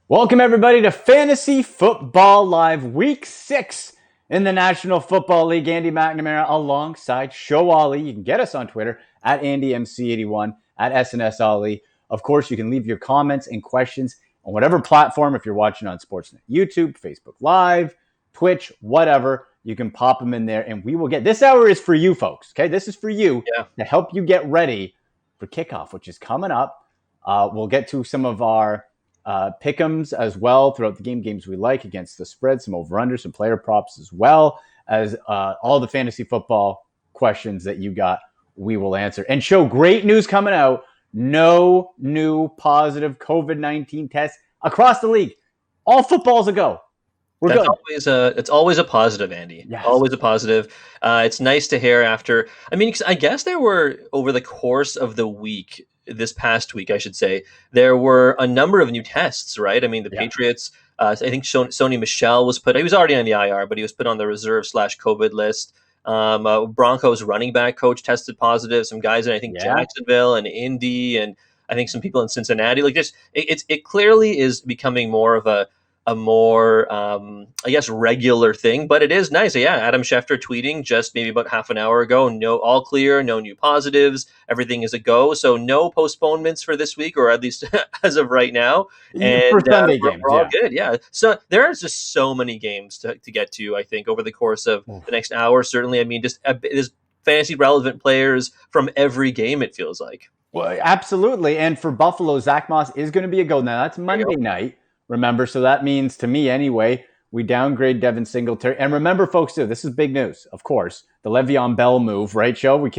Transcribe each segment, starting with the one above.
Welcome, everybody, to Fantasy Football Live, Week 6 in the National Football League. Andy McNamara alongside Show Ali. You can get us on Twitter at AndyMC81, at SNSAli. Of course, you can leave your comments and questions on whatever platform if you're watching on Sportsnet, YouTube, Facebook Live, Twitch, whatever. You can pop them in there, and we will get... This hour is for you, folks, okay? This is for you to help you get ready for kickoff, which is coming up. We'll get to some of our... pick'ems as well throughout the games we like against the spread, some over-unders, some player props, as well as all the fantasy football questions that you got, we will answer. And show great news coming out. No new positive COVID-19 tests across the league. All football's a go. We're good. It's always a positive, Andy. Yes. Always a positive. It's nice to hear after. I mean, I guess there were, over the course of the week, this past week, I should say, there were a number of new tests, right? I mean, the Patriots, I think Sony Michel was he was already on the IR, but he was put on the reserve/COVID list. Broncos running back coach tested positive. Some guys in, I think, Jacksonville and Indy, and I think some people in Cincinnati. Like this, it clearly is becoming more of a more, I guess, regular thing, but it is nice. Yeah, Adam Schefter tweeting just maybe about half an hour ago, no, all clear, no new positives, everything is a go. So no postponements for this week, or at least as of right now. And for Sunday games, we're all good. Yeah. So there are just so many games to get to, I think, over the course of the next hour. Certainly, I mean, just there's fantasy relevant players from every game, it feels like. Well, absolutely. And for Buffalo, Zach Moss is going to be a go. Now, that's Monday night. Remember, so that means, to me anyway, we downgrade Devin Singletary. And remember, folks, too, this is big news, of course. The Le'Veon Bell move, right, Joe? We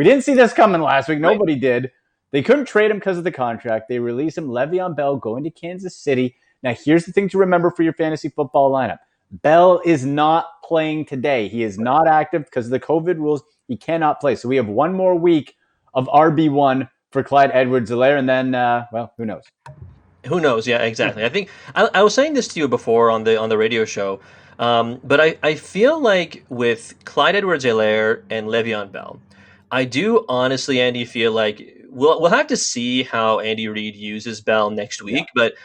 didn't see this coming last week. Nobody did. They couldn't trade him because of the contract. They released him. Le'Veon Bell going to Kansas City. Now, here's the thing to remember for your fantasy football lineup. Bell is not playing today. He is not active because of the COVID rules. He cannot play. So we have one more week of RB1 for Clyde Edwards-Helaire, and then, who knows? Who knows? Yeah, exactly. I think I was saying this to you before on the radio show, but I feel like with Clyde Edwards-Helaire and Le'Veon Bell, I do honestly, Andy, feel like we'll have to see how Andy Reid uses Bell next week, but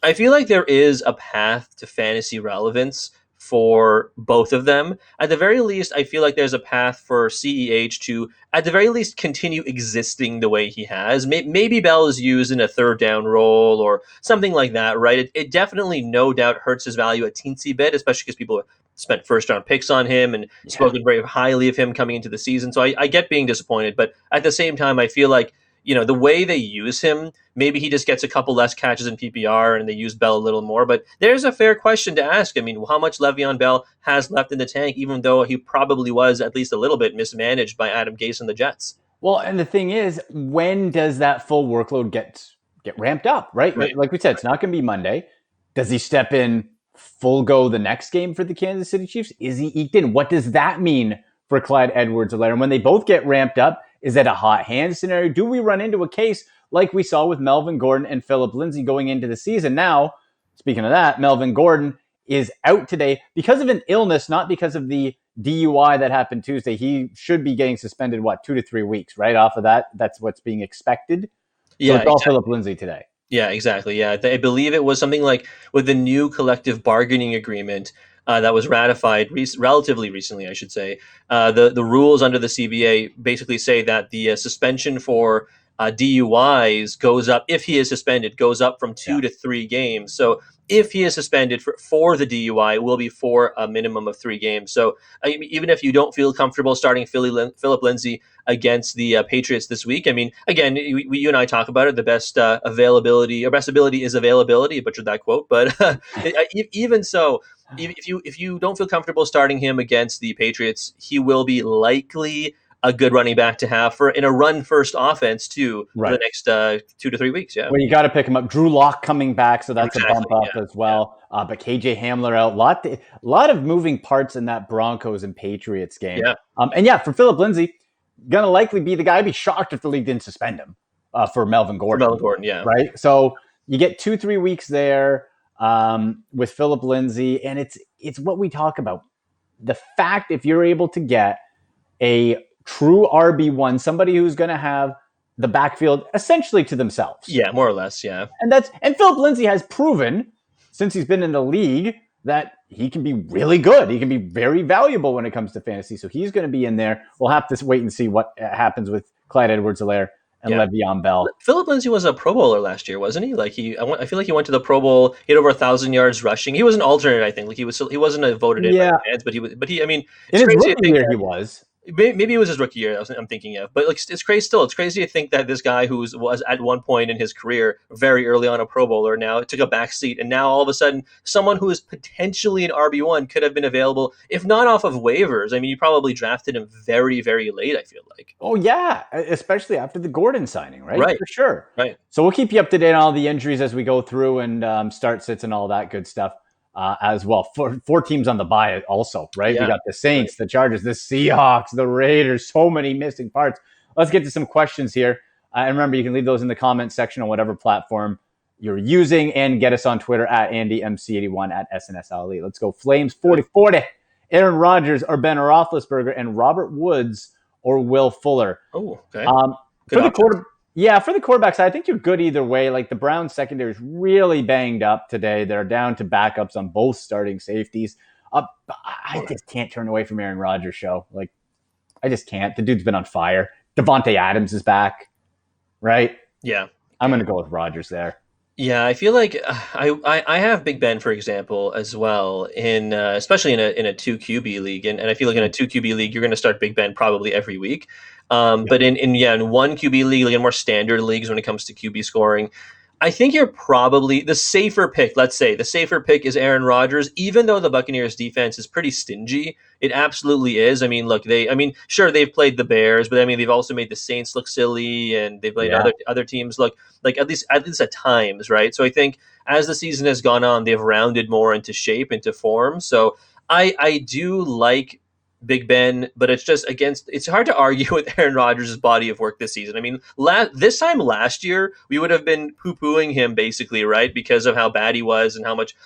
I feel like there is a path to fantasy relevance for both of them. At the very least, I feel like there's a path for CEH to, at the very least, continue existing the way he has. Maybe Bell is used in a third down role or something like that, right? It definitely, no doubt, hurts his value a teensy bit, especially because people spent first-round picks on him and spoken very highly of him coming into the season. So I get being disappointed, but at the same time, I feel like, the way they use him, maybe he just gets a couple less catches in PPR and they use Bell a little more. But there's a fair question to ask. I mean, how much Le'Veon Bell has left in the tank, even though he probably was at least a little bit mismanaged by Adam Gase and the Jets? Well, and the thing is, when does that full workload get ramped up, right? Like we said, it's not going to be Monday. Does he step in full go the next game for the Kansas City Chiefs? Is he eked in? What does that mean for Clyde Edwards-Helaire? And when they both get ramped up, is that a hot hand scenario? Do we run into a case like we saw with Melvin Gordon and Phillip Lindsay going into the season? Now, speaking of that, Melvin Gordon is out today because of an illness, not because of the DUI that happened Tuesday. He should be getting suspended, 2 to 3 weeks, right? Off of that, that's what's being expected. So it's all Phillip Lindsay today. Yeah, exactly. Yeah, I believe it was something like with the new collective bargaining agreement that was ratified relatively recently, I should say. The rules under the CBA basically say that the suspension for DUIs goes up, if he is suspended, goes up from 2 to 3 games. So if he is suspended for the DUI, it will be for a minimum of 3 games. So even if you don't feel comfortable starting Phillip Lindsay against the Patriots this week, I mean, again, you and I talk about it. The best availability, or best ability is availability. I butchered that quote, but even so, if you don't feel comfortable starting him against the Patriots, he will be likely a good running back to have in a run-first offense, too, for the next 2 to 3 weeks, Well, you got to pick him up. Drew Lock coming back, so that's a bump up as well. But KJ Hamler out. A lot of moving parts in that Broncos and Patriots game. For Phillip Lindsay, going to likely be the guy. I'd be shocked if the league didn't suspend him for Melvin Gordon. Right? So you get 2-3 weeks there with Phillip Lindsay, and it's what we talk about. The fact, if you're able to get a true RB1, somebody who's going to have the backfield essentially to themselves. Yeah, more or less. Yeah. And Philip Lindsay has proven since he's been in the league that he can be really good. He can be very valuable when it comes to fantasy. So he's going to be in there. We'll have to wait and see what happens with Clyde Edwards-Helaire and Le'Veon Bell. Philip Lindsay was a Pro Bowler last year, wasn't he? Like I feel like he went to the Pro Bowl. He had over 1,000 yards rushing. He was an alternate, I think. Like he wasn't a voted in by fans, but he was. But he, I mean, in his rookie year, he was. Maybe it was his rookie year. I'm thinking of, but like it's crazy. Still, it's crazy to think that this guy who was at one point in his career very early on a Pro Bowler now took a back seat, and now all of a sudden someone who is potentially an RB1 could have been available, if not off of waivers. I mean, you probably drafted him very, very late. I feel like. Oh yeah, especially after the Gordon signing, right? Right, for sure. Right. So we'll keep you up to date on all the injuries as we go through and start sits and all that good stuff. As well. Four teams on the bye also, right? Yeah. We got the Saints, the Chargers, the Seahawks, the Raiders, so many missing parts. Let's get to some questions here. And remember, you can leave those in the comment section on whatever platform you're using and get us on Twitter at AndyMC81 at SNSLE. Let's go Flames 40-40. Aaron Rodgers or Ben Roethlisberger and Robert Woods or Will Fuller. Oh, okay. For the quarterbacks, I think you're good either way. Like the Browns secondary is really banged up today. They're down to backups on both starting safeties. I just can't turn away from Aaron Rodgers' show. Like, I just can't. The dude's been on fire. Devontae Adams is back, right? Yeah. I'm going to go with Rodgers there. Yeah, I feel like I have Big Ben, for example, as well, in especially in a 2 QB league, and I feel like in a 2 QB league you're going to start Big Ben probably every week. But in 1 QB league, like in more standard leagues when it comes to QB scoring, I think you're probably the safer pick. Let's say the safer pick is Aaron Rodgers, even though the Buccaneers defense is pretty stingy. It absolutely is. I mean, look, sure, they've played the Bears, but I mean, they've also made the Saints look silly, and they've played other teams look like at least at times, right? So I think as the season has gone on, they've rounded more into shape, into form. So I do like Big Ben, but it's hard to argue with Aaron Rodgers' body of work this season. I mean, this time last year, we would have been poo-pooing him basically, right? Because of how bad he was and how much,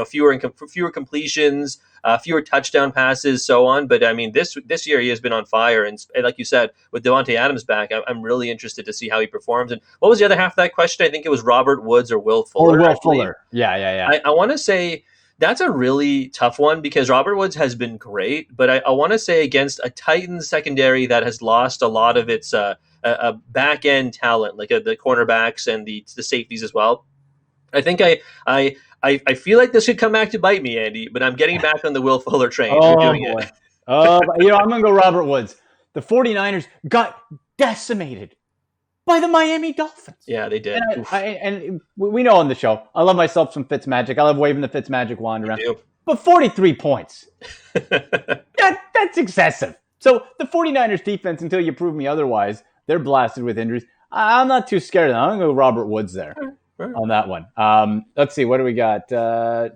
fewer completions, fewer touchdown passes, so on. But I mean, this year he has been on fire. And like you said, with Devontae Adams back, I'm really interested to see how he performs. And what was the other half of that question? I think it was Robert Woods or Will Fuller. Fuller. Yeah. I want to say that's a really tough one because Robert Woods has been great, but I want to say against a Titans secondary that has lost a lot of its back end talent, like the cornerbacks and the safeties as well. I think I feel like this could come back to bite me, Andy, but I'm getting back on the Will Fuller train. We're doing it. I'm going to go Robert Woods. The 49ers got decimated by the Miami Dolphins. Yeah, they did. And we know on the show, I love myself some Fitzmagic. I love waving the Fitzmagic wand around. But 43 points. That's excessive. So the 49ers defense, until you prove me otherwise, they're blasted with injuries. I'm not too scared of them. I'm going to go Robert Woods there on that one. Let's see. What do we got?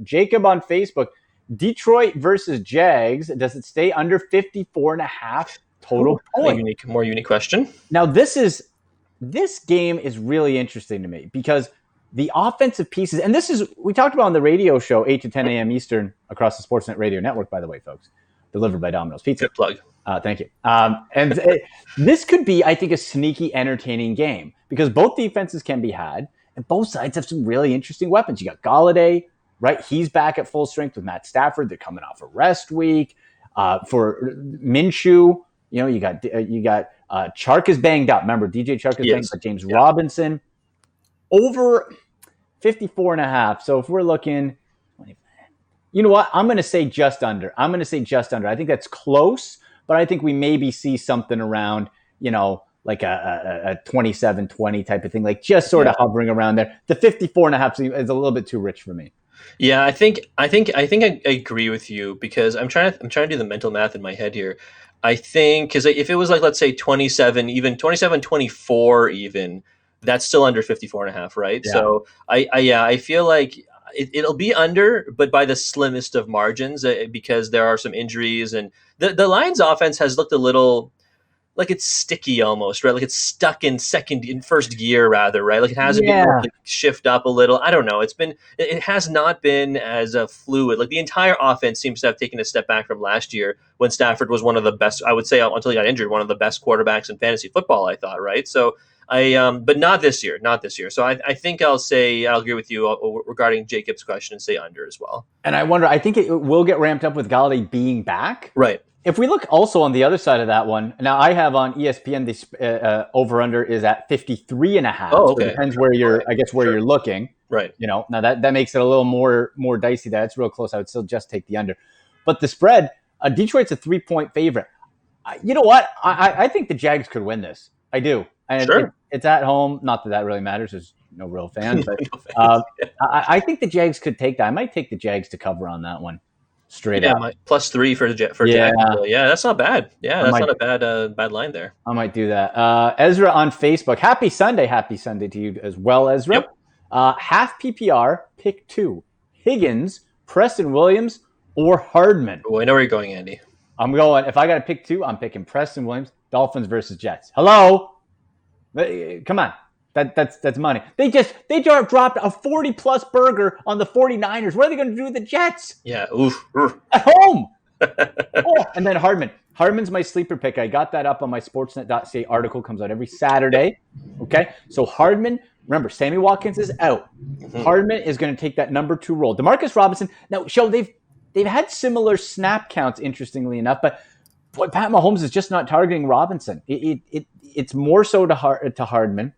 Jacob on Facebook. Detroit versus Jags. Does it stay under 54.5 total points? More unique question. Now, this game is really interesting to me because the offensive pieces, and we talked about on the radio show, 8 to 10 a.m. Eastern across the Sportsnet radio network, by the way, folks, delivered by Domino's Pizza. Good plug. Thank you. This could be, I think, a sneaky, entertaining game because both defenses can be had, and both sides have some really interesting weapons. You got Galladay, right? He's back at full strength with Matt Stafford. They're coming off a rest week. For Minshew, you got Chark is banged up. Remember, DJ Chark is banged up. James Robinson. Over 54.5. So if we're looking, you know what? I'm going to say just under. I think that's close, but I think we maybe see something around, like a 27-20 type of thing, like just sort of hovering around there. The 54.5 is a little bit too rich for me. Yeah, I think I agree with you because I'm trying to do the mental math in my head here. I think because if it was like, let's say 27, 24 even, that's still under 54.5, right? Yeah. So I feel like it'll be under, but by the slimmest of margins because there are some injuries and the Lions offense has looked a little like it's sticky almost, right? Like it's stuck in first gear rather, right? Like it hasn't been able to shift up a little. I don't know. It has not been as fluid. Like the entire offense seems to have taken a step back from last year when Stafford was one of the best, I would say until he got injured, one of the best quarterbacks in fantasy football, I thought, right? So But not this year, not this year. So I think I'll agree with you regarding Jacob's question and say under as well. And I wonder, I think it will get ramped up with Galladay being back. Right. If we look also on the other side of that one, now I have on ESPN the over-under is at 53.5. Oh, So okay. it depends where you're, I guess, where you're looking. Right. Now that makes it a little more dicey. That's real close. I would still just take the under. But the spread, Detroit's a 3-point favorite. You know what? I think the Jags could win this. I do. And Sure. it's at home. Not that really matters. There's no real fans. But No fans. I think the Jags could take that. I might take the Jags to cover on that one. Straight up. +3 for Jags. Yeah, that's not bad. Yeah, that's not a bad line there. I might do that. Ezra on Facebook. Happy Sunday to you as well, Ezra. Yep. Half PPR, pick 2. Higgins, Preston Williams, or Hardman. Oh, I know where you're going, Andy. I'm going, if I got to pick 2, I'm picking Preston Williams, Dolphins versus Jets. Hello? Come on. That's money. They dropped a 40-plus burger on the 49ers. What are they going to do with the Jets? Yeah, oof. At home. And then Hardman. Hardman's my sleeper pick. I got that up on my Sportsnet.ca article. Comes out every Saturday. Okay? So Hardman, remember, Sammy Watkins is out. Mm-hmm. Hardman is going to take that number 2 role. Demarcus Robinson, now, they've had similar snap counts, interestingly enough, but boy, Pat Mahomes is just not targeting Robinson. It's more so to Hardman.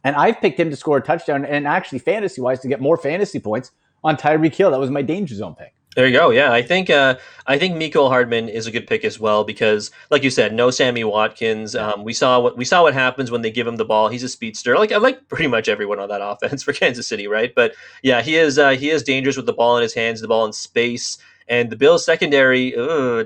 And I've picked him to score a touchdown and actually fantasy-wise to get more fantasy points on Tyreek Hill. That was my danger zone pick. There you go. Yeah, I think Mecole Hardman is a good pick as well because, like you said, no Sammy Watkins. We saw what happens when they give him the ball. He's a speedster. I like pretty much everyone on that offense for Kansas City, right? But yeah, he is dangerous with the ball in his hands, the ball in space. And the Bills secondary,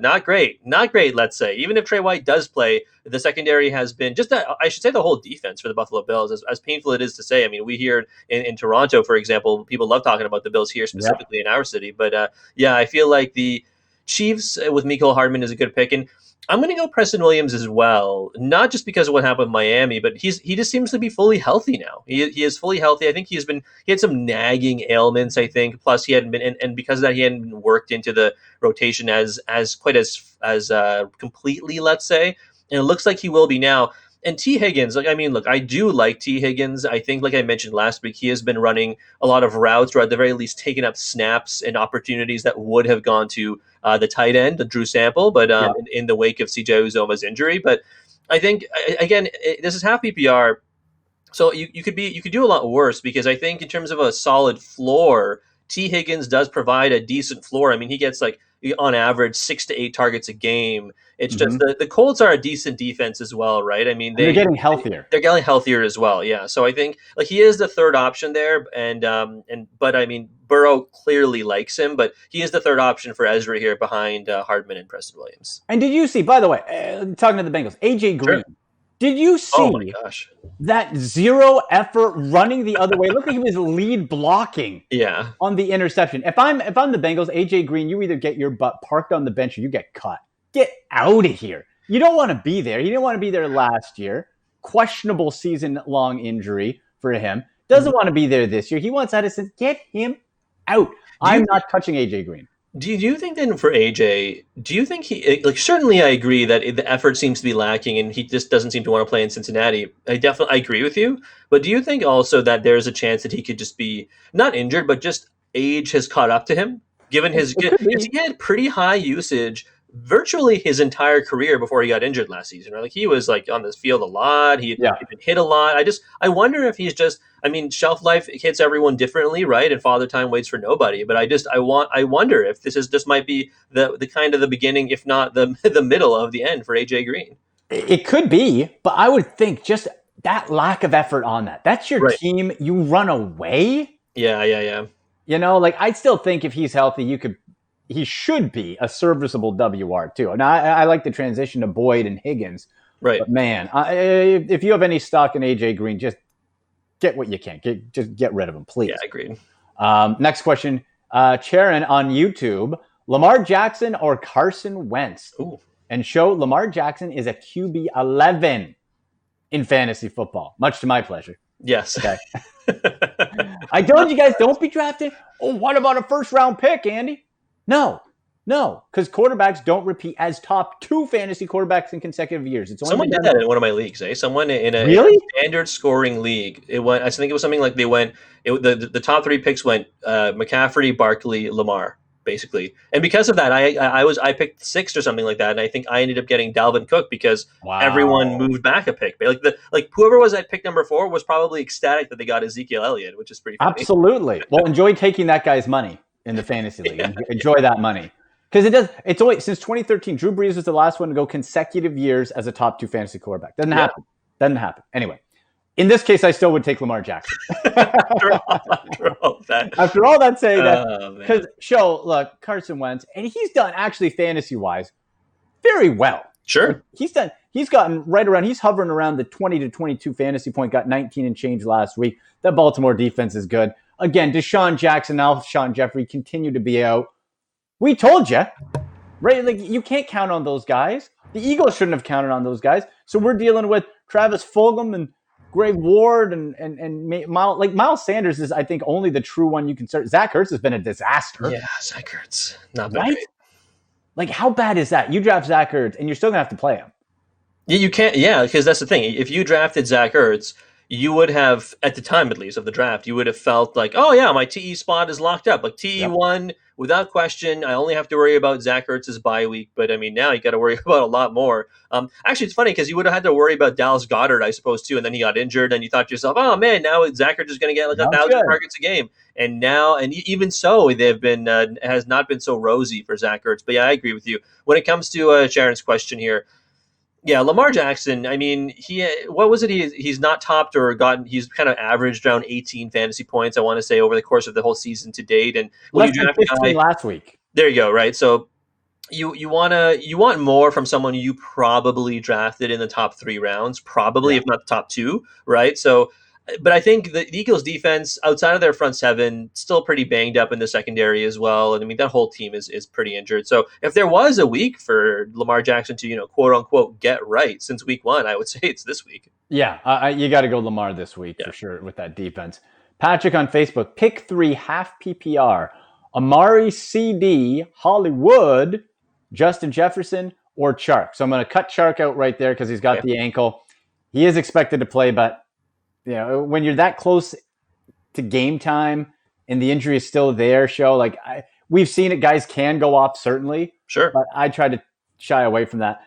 not great. Let's say, even if Trey White does play, the secondary has been I should say the whole defense for the Buffalo Bills, as painful it is to say. I mean, we hear in Toronto, for example, people love talking about the Bills here specifically in our city. But I feel like the Chiefs with Mecole Hardman is a good pick. And I'm going to go Preston Williams as well, not just because of what happened with Miami, but he just seems to be fully healthy now. He is fully healthy. I think he had some nagging ailments, I think. Plus, he hadn't been, and because of that, he hadn't been worked into the rotation as completely, let's say. And it looks like he will be now. And T. Higgins, I do like T. Higgins. I think, like I mentioned last week, he has been running a lot of routes, or at the very least taking up snaps and opportunities that would have gone to the tight end, the Drew Sample, but in the wake of CJ Uzoma's injury. But I think, again, this is half PPR, so you could do a lot worse, because I think in terms of a solid floor, T. Higgins does provide a decent floor. I mean, he gets on average 6 to 8 targets a game. It's just the Colts are a decent defense as well, right? I mean, they're getting healthier. They're getting healthier as well, yeah. So I think he is the third option there, but I mean, Burrow clearly likes him, but he is the third option for Ezra here behind Hardman and Preston Williams. And did you see, by the way, talking to the Bengals, AJ Green? Sure. Did you see that zero effort running the other way? Look like he was lead blocking on the interception. If I'm the Bengals, AJ Green, you either get your butt parked on the bench or you get cut. Get out of here. You don't want to be there. He didn't want to be there last year. Questionable season-long injury for him. Doesn't want to be there this year. He wants out of sense. Get him out. I'm not touching AJ Green. Do you think then for AJ, do you think he, certainly I agree that the effort seems to be lacking and he just doesn't seem to want to play in Cincinnati. I agree with you. But do you think also that there's a chance that he could just be not injured, but just age has caught up to him? Given he had pretty high usage virtually his entire career before he got injured last season. Right? He was on this field a lot. He'd been hit a lot. I wonder if he's just, shelf life hits everyone differently, right? And father time waits for nobody. But I wonder if this might be the kind of the beginning, if not the middle of the end for AJ Green. It could be, but I would think just that lack of effort on that. That's your team. You run away. Yeah. I still think if he's healthy, he should be a serviceable WR2. Now, I like the transition to Boyd and Higgins. Right. But, man, if you have any stock in AJ Green, just get what you can. Just get rid of him, please. Yeah, agreed. Next question. Sharon on YouTube. Lamar Jackson or Carson Wentz? Ooh. And show Lamar Jackson is a QB 11 in fantasy football. Much to my pleasure. Yes. Okay. I told you guys, don't be drafted. Oh, what about a first-round pick, Andy? No, No, because quarterbacks don't repeat as top 2 fantasy quarterbacks in consecutive years. It's only Someone been did done. that in one of my leagues, eh? Someone in a Really? standard scoring league. It went. I think it was something like they went. The top three picks went McCaffrey, Barkley, Lamar, basically. And because of that, I picked sixth or something like that, and I think I ended up getting Dalvin Cook because everyone Wow. moved back a pick. Like whoever was at pick number 4 was probably ecstatic that they got Ezekiel Elliott, which is pretty funny. Absolutely. Well, enjoy taking that guy's money in the fantasy league. Yeah, Enjoy that money. Because it's always since 2013, Drew Brees was the last one to go consecutive years as a top 2 fantasy quarterback. Doesn't yeah. happen. Doesn't happen. Anyway, in this case, I still would take Lamar Jackson. after all that, After all that, saying that, man. because look, Carson Wentz, and he's done actually fantasy wise very well. Sure. Like, he's gotten right around, he's hovering around the 20 to 22 fantasy point, got 19 and change last week. That Baltimore defense is good. Again, Deshaun Jackson, Alshon Jeffrey continue to be out. We told you, right? Like, you can't count on those guys. The Eagles shouldn't have counted on those guys. So we're dealing with Travis Fulgham and Greg Ward and Miles Sanders is, I think, only the true one you can start. Zach Ertz has been a disaster. Yeah, Zach Ertz. Not bad. Right? Like, how bad is that? You draft Zach Ertz, and you're still going to have to play him. Yeah, you can't. Yeah, because that's the thing. If you drafted Zach Ertz, you would have, at the time at least of the draft, you would have felt like, oh yeah, my TE spot is locked up. Like TE1, without question. I only have to worry about Zach Ertz's bye week. But I mean, now you got to worry about a lot more. Actually, it's funny because you would have had to worry about Dallas Goedert, I suppose, too. And then he got injured, and you thought to yourself, oh man, now Zach Ertz is going to get like 1,000 targets a game. And now, and even so, they've been has not been so rosy for Zach Ertz. But yeah, I agree with you when it comes to Sharon's question here. Yeah, Lamar Jackson. I mean, what was it? He's not topped or gotten. He's kind of averaged around 18 fantasy points. I want to say over the course of the whole season to date. And when Less you than draft a 15 guy, last week. there you go. Right. So you want more from someone you probably drafted in the top 3 rounds, probably if not the top 2. Right. So, but I think the Eagles defense outside of their front 7 still pretty banged up in the secondary as well. And I mean, that whole team is pretty injured. So if there was a week for Lamar Jackson to, quote unquote, get right since week 1, I would say it's this week. Yeah. You got to go Lamar this week for sure with that defense. Patrick on Facebook, pick 3 half PPR, Amari, CD, Hollywood, Justin Jefferson, or Chark. So I'm going to cut Chark out right there because he's got the ankle. He is expected to play, but when you're that close to game time and the injury is still there, we've seen it. Guys can go off, certainly. Sure. But I try to shy away from that.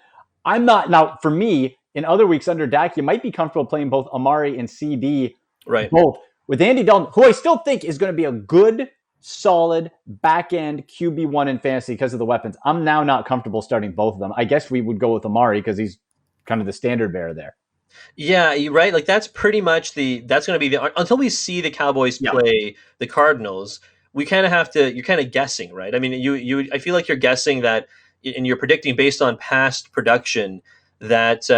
I'm not. Now, for me, in other weeks under Dak, you might be comfortable playing both Amari and CD. Right. Both. With Andy Dalton, who I still think is going to be a good, solid back-end QB1 in fantasy because of the weapons. I'm now not comfortable starting both of them. I guess we would go with Amari because he's kind of the standard bearer there. Yeah, you're right. Like that's pretty much that's going to be until we see the Cowboys play the Cardinals. We kind of have to. You're kind of guessing, right? I mean, I feel like you're guessing that, and you're predicting based on past production that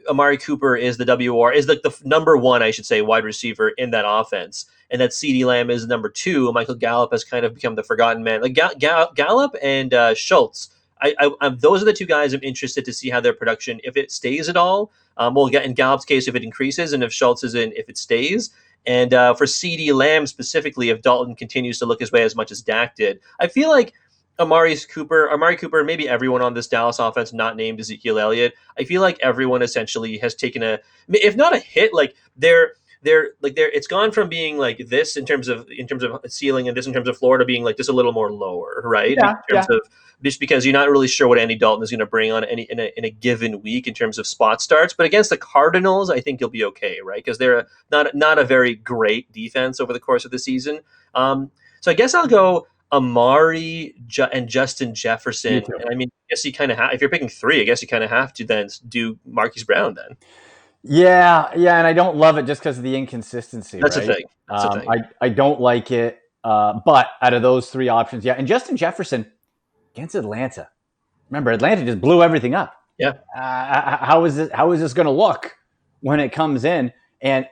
Amari Cooper is the is like the number 1, I should say, wide receiver in that offense, and that CeeDee Lamb is number 2. Michael Gallup has kind of become the forgotten man. Like Gallup and Schultz. Those are the 2 guys I'm interested to see how their production, if it stays at all. We'll get in Gallup's case if it increases, and if Schultz is in, if it stays. And for CeeDee Lamb specifically, if Dalton continues to look his way as much as Dak did, I feel like Amari Cooper, maybe everyone on this Dallas offense not named Ezekiel Elliott, I feel like everyone essentially has taken if not a hit, like it's gone from being like this in terms of ceiling and this in terms of floor to being like just a little more lower, right? Yeah, in terms of just because you're not really sure what Andy Dalton is going to bring on in a given week in terms of spot starts. But against the Cardinals, I think you'll be okay, right? Because they're not a very great defense over the course of the season. So I guess I'll go Amari and Justin Jefferson. And I mean, I guess you kind of have, if you're picking 3, I guess you kind of have to then do Marquise Brown then. Yeah, and I don't love it just because of the inconsistency. That's right? the thing. That's the thing. I don't like it. But out of those 3 options, and Justin Jefferson against Atlanta. Remember, Atlanta just blew everything up. Yeah. How is this going to look when it comes in? And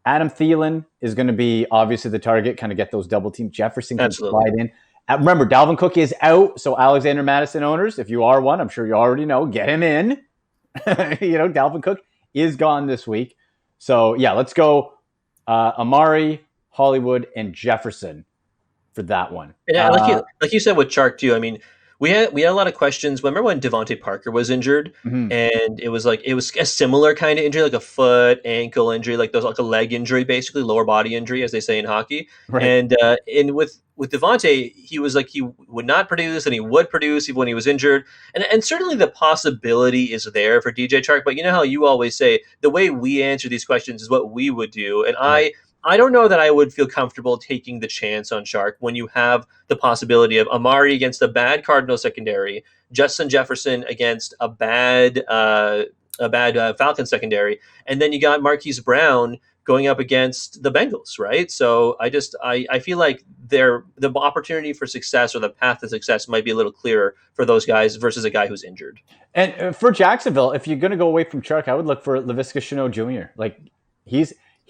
Adam Thielen is going to be obviously the target, kind of get those double teams. Jefferson can slide in. Remember, Dalvin Cook is out. So Alexander Madison owners, if you are one, I'm sure you already know, get him in. Dalvin Cook is gone this week. So, let's go Amari, Hollywood, and Jefferson for that one. Yeah, like you said with Chark too. I mean, we had a lot of questions. Remember when Devontae Parker was injured, Mhm. and it was a similar kind of injury, like a foot, ankle injury, like those like a leg injury, basically lower body injury, as they say in hockey. Right. And with Devontae, he was like he would not produce, and he would produce even when he was injured. And certainly the possibility is there for DJ Chark. But you know how you always say the way we answer these questions is what we would do, and Right. I don't know that I would feel comfortable taking the chance on Shark when you have the possibility of Amari against a bad Cardinal secondary, Justin Jefferson against a bad Falcon secondary, and then you got Marquise Brown going up against the Bengals, right? So I feel like the opportunity for success or the path to success might be a little clearer for those guys versus a guy who's injured. And for Jacksonville, if you're going to go away from Chark, I would look for Laviska Shenault Jr. Like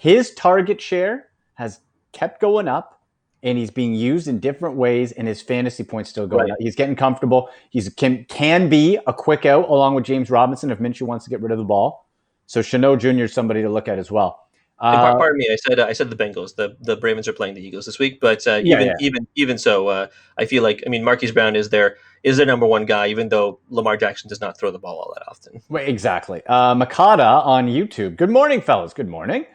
his target share has kept going up, and he's being used in different ways, and his fantasy points still going Right. up. He's getting comfortable. He's can be a quick out along with James Robinson if Minshew wants to get rid of the ball. So Shenault Jr. is somebody to look at as well. And pardon me, I said the Bengals. The Ravens are playing the Eagles this week, but Yeah. even so, I feel like Marquise Brown is their number one guy, even though Lamar Jackson does not throw the ball all that often. Wait, exactly. Makata on YouTube. Good morning, fellas. Good morning.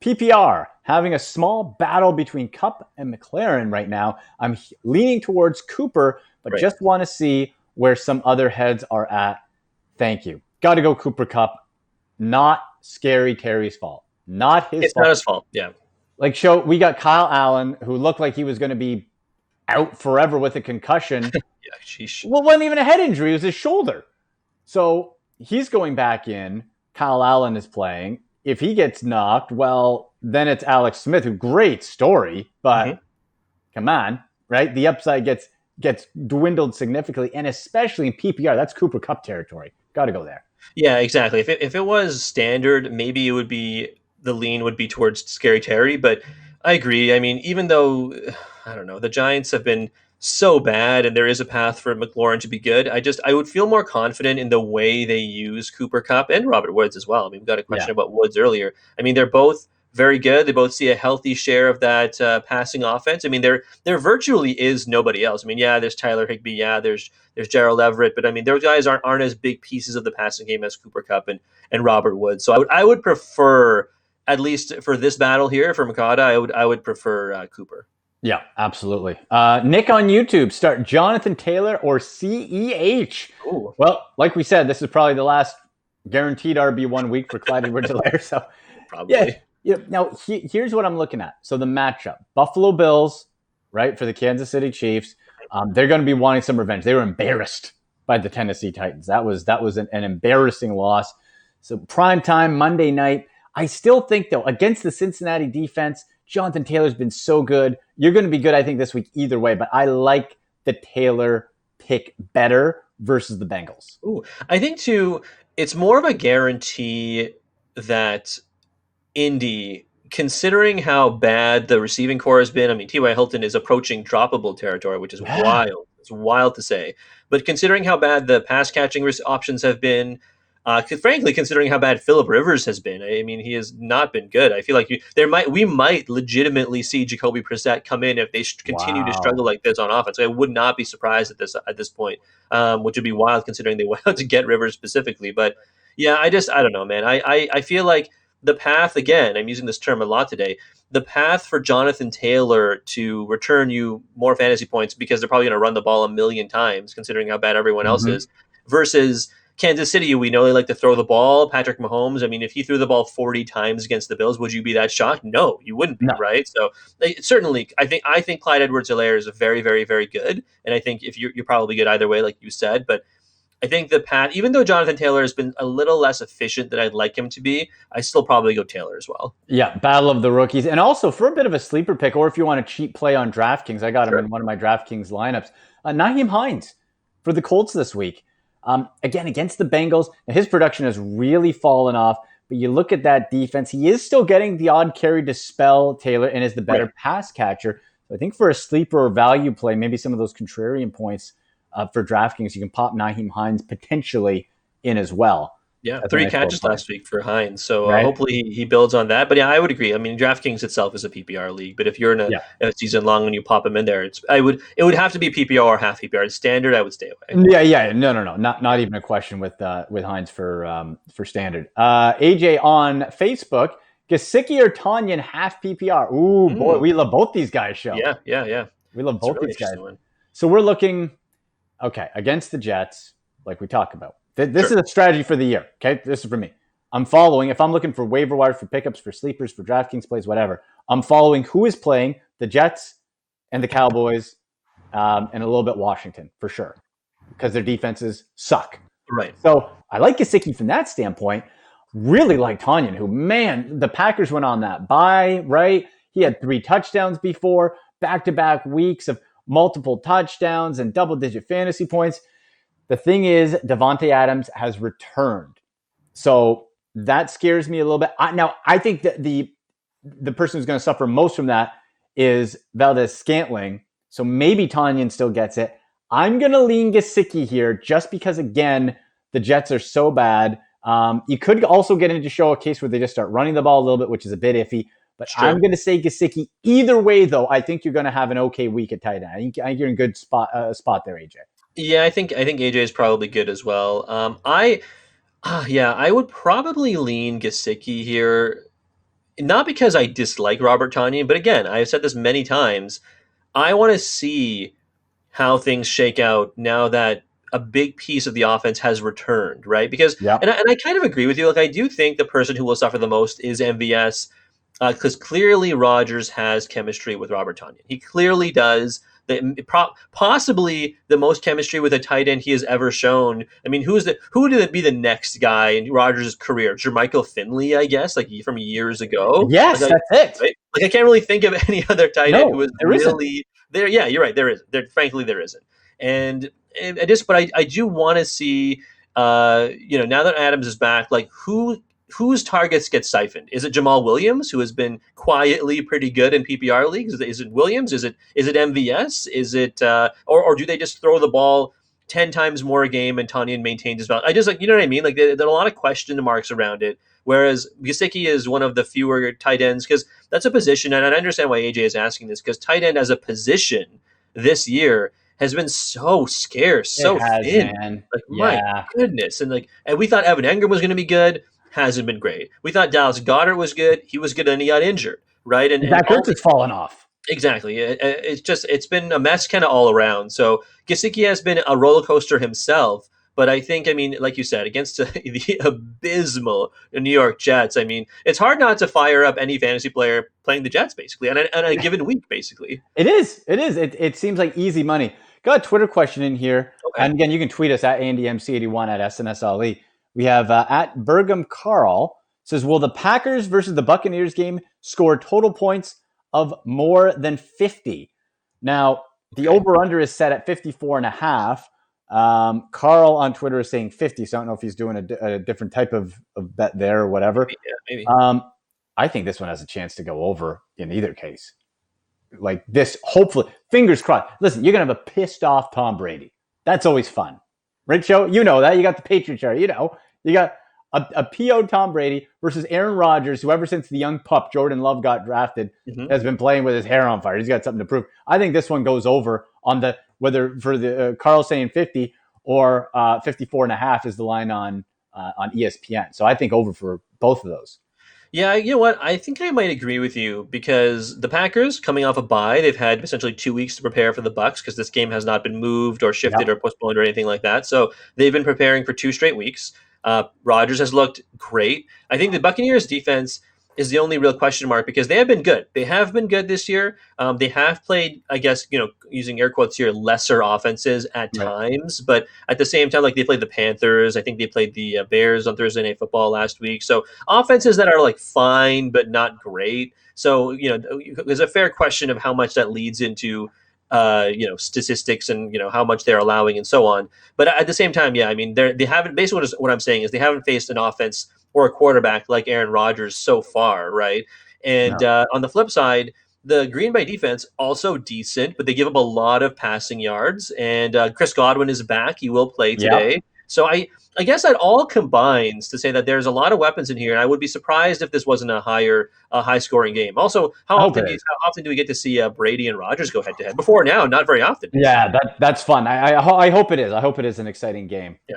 PPR having a small battle between Kupp and McLaurin right now. I'm leaning towards Cooper, but Right. just want to see where some other heads are at. Thank you. Got to go Cooper Kupp. Not Scary Terry's fault. Not his It's fault. not his fault. Yeah. Like, we got Kyle Allen, who looked like he was going to be out forever with a concussion. Yeah. Sheesh. Well, it wasn't even a head injury. It was his shoulder. So he's going back in. Kyle Allen is playing. If he gets knocked, well, then it's Alex Smith, who great story, but come on, right? The upside gets dwindled significantly, and especially in PPR, that's Cooper Kupp territory. Got to go there. Yeah, exactly. If it was standard, maybe the lean would be towards Scary Terry, but I agree. I mean, even though I don't know, the Giants have been so bad and there is a path for McLaurin to be good, I would feel more confident in the way they use Cooper Kupp and Robert Woods as well. I mean, we got a question about Woods earlier. I mean, they're both very good. They both see a healthy share of that passing offense. I mean, there virtually is nobody else. I mean, yeah, there's Tyler Higbee, yeah, there's Gerald Everett, but I mean, those guys aren't as big pieces of the passing game as Cooper Kupp and Robert Woods. So I would prefer, at least for this battle here for Makata, I would prefer Cooper. Yeah, absolutely. Nick on YouTube, start Jonathan Taylor or CEH. Ooh. Well, like we said, this is probably the last guaranteed RB1 week for Clyde Edwards-Helaire. So Probably. Yeah. Now, here's what I'm looking at. So the matchup, Buffalo Bills, right, for the Kansas City Chiefs. They're going to be wanting some revenge. They were embarrassed by the Tennessee Titans. That was an embarrassing loss. So primetime Monday night. I still think, though, against the Cincinnati defense, Jonathan Taylor's been so good. You're going to be good, I think, this week either way. But I like the Taylor pick better versus the Bengals. Ooh, I think, too, it's more of a guarantee that Indy, considering how bad the receiving core has been, I mean, T.Y. Hilton is approaching droppable territory, which is wild. It's wild to say. But considering how bad the pass catching options have been, frankly, considering how bad Phillip Rivers has been, I mean, he has not been good. I feel like we might legitimately see Jacoby Brissett come in if they continue to struggle like this on offense. I would not be surprised at this point, which would be wild considering they went out to get Rivers specifically. But yeah, I don't know, man. I feel like the path, again, I'm using this term a lot today, the path for Jonathan Taylor to return you more fantasy points because they're probably going to run the ball a million times, considering how bad everyone else is, versus Kansas City, we know they like to throw the ball. Patrick Mahomes, I mean, if he threw the ball 40 times against the Bills, would you be that shocked? No, you wouldn't be, right? So certainly, I think Clyde Edwards-Helaire is very, very, very good, and I think if you're probably good either way, like you said, but I think the path, even though Jonathan Taylor has been a little less efficient than I'd like him to be, I still probably go Taylor as well. Yeah, battle of the rookies. And also for a bit of a sleeper pick, or if you want a cheap play on DraftKings, I got him in one of my DraftKings lineups. Nyheim Hines for the Colts this week. Again, against the Bengals, his production has really fallen off. But you look at that defense, he is still getting the odd carry to spell Taylor and is the better pass catcher. So I think for a sleeper or value play, maybe some of those contrarian points for DraftKings, you can pop Nyheim Hines potentially in as well. Yeah, That's a three nice little catches play, last week for Hines. So right? hopefully he builds on that. But yeah, I would agree. I mean, DraftKings itself is a PPR league, but if you're in Yeah. a season long and you pop him in there, it would have to be PPR or half PPR. Standard, I would stay away. Yeah. No. Not even a question with Hines for standard. AJ on Facebook, Gasicki or Tanyan half PPR. Ooh, boy, Mm, we love both these guys. yeah. We love It's a both really these guys. interesting one. So we're looking against the Jets, like we talked about. This Sure. is a strategy for the year. Okay, this is for me. I'm following. If I'm looking for waiver wire for pickups, for sleepers, for DraftKings plays, whatever, I'm following who is playing the Jets and the Cowboys, and a little bit Washington for sure, because their defenses suck. Right. So I like Gasicki from that standpoint. Really like Tanyan, who, man, the Packers went on that bye, right? He had 3 touchdowns before, back-to-back weeks of multiple touchdowns and double-digit fantasy points. The thing is, Devontae Adams has returned. So that scares me a little bit. Now, I think that the person who's going to suffer most from that is Valdez-Scantling. So maybe Tanyan still gets it. I'm going to lean Gasicki here just because, again, the Jets are so bad. You could also get into show a case where they just start running the ball a little bit, which is a bit iffy. But I'm going to say Gasicki. Either way, though, I think you're going to have an okay week at tight end. I think you're in a good spot there, AJ. Yeah, I think AJ is probably good as well. I would probably lean Gasicki here, not because I dislike Robert Tanyan, but again, I've said this many times. I want to see how things shake out now that a big piece of the offense has returned, right? Because Yeah. and I kind of agree with you. Like I do think the person who will suffer the most is MVS, because clearly Rodgers has chemistry with Robert Tanyan. He clearly does. Possibly the most chemistry with a tight end he has ever shown. I mean, who would be the next guy in Rodgers' career? Jermichael Finley, I guess, like from years ago. Yes, Like that's it. right? Like I can't really think of any other tight end who No, is there isn't. really there. Yeah, you're right. There is. Frankly, there isn't. And but I do want to see, now that Adams is back, like whose targets get siphoned? Is it Jamal Williams, who has been quietly pretty good in PPR leagues? Is it Williams? Is it MVS? Is it or do they just throw the ball 10 times more a game and Tanyan maintains his value? I just you know what I mean? Like there are a lot of question marks around it. Whereas Gesicki is one of the fewer tight ends because that's a position, and I understand why AJ is asking this because tight end as a position this year has been so scarce, It so has, thin. man. Like my Yeah. goodness, and we thought Evan Engram was going to be good, hasn't been great. We thought Dallas Goedert was good, he was good, and he got injured, right? And Zach all Ertz has fallen off. exactly, it's been a mess kind of all around. So Gesicki has been a roller coaster himself. But I think, I mean, like you said, against the abysmal New York Jets, I mean, it's hard not to fire up any fantasy player playing the Jets, basically, on a given week, basically. It is. It is. It seems like easy money. Got a Twitter question in here. Okay. And again, you can tweet us at AndyMC81 at SNSLE. We have at Burgham Carl says, will the Packers versus the Buccaneers game score total points of more than 50? Now, the over-under is set at 54.5. Carl on Twitter is saying 50, so I don't know if he's doing a different type of bet there or whatever. Maybe. I think this one has a chance to go over in either case. Like this, hopefully, fingers crossed. Listen, you're going to have a pissed off Tom Brady. That's always fun. Right, Joe? You know that. You got the Patriot chair. You got a PO Tom Brady versus Aaron Rodgers, who ever since the young pup Jordan Love got drafted has been playing with his hair on fire. He's got something to prove. I think this one goes over on the, whether for the Carl saying 50 or 54.5 is the line on ESPN. So I think over for both of those. Yeah, you know what? I think I might agree with you because the Packers, coming off a bye, they've had essentially 2 weeks to prepare for the Bucks because this game has not been moved or shifted or postponed or anything like that. So they've been preparing for 2 straight weeks. Rodgers has looked great. I think the Buccaneers defense is the only real question mark because they have been good. They have been good this year. They have played, I guess, using air quotes here, lesser offenses at times. But at the same time, like they played the Panthers. I think they played the Bears on Thursday Night Football last week. So offenses that are like fine but not great. So, there's a fair question of how much that leads into statistics and how much they're allowing and so on. But at the same time, yeah, I mean they haven't. Basically, what I'm saying is they haven't faced an offense or a quarterback like Aaron Rodgers so far, right? And on the flip side, the Green Bay defense also decent, but they give up a lot of passing yards. And Chris Godwin is back; he will play today. So I guess that all combines to say that there's a lot of weapons in here, and I would be surprised if this wasn't a high scoring game. Also, I hope it is. how often do we get to see Brady and Rodgers go head to head? Before now, not very often. Yeah, that's fun. I hope it is. I hope it is an exciting game. Yeah.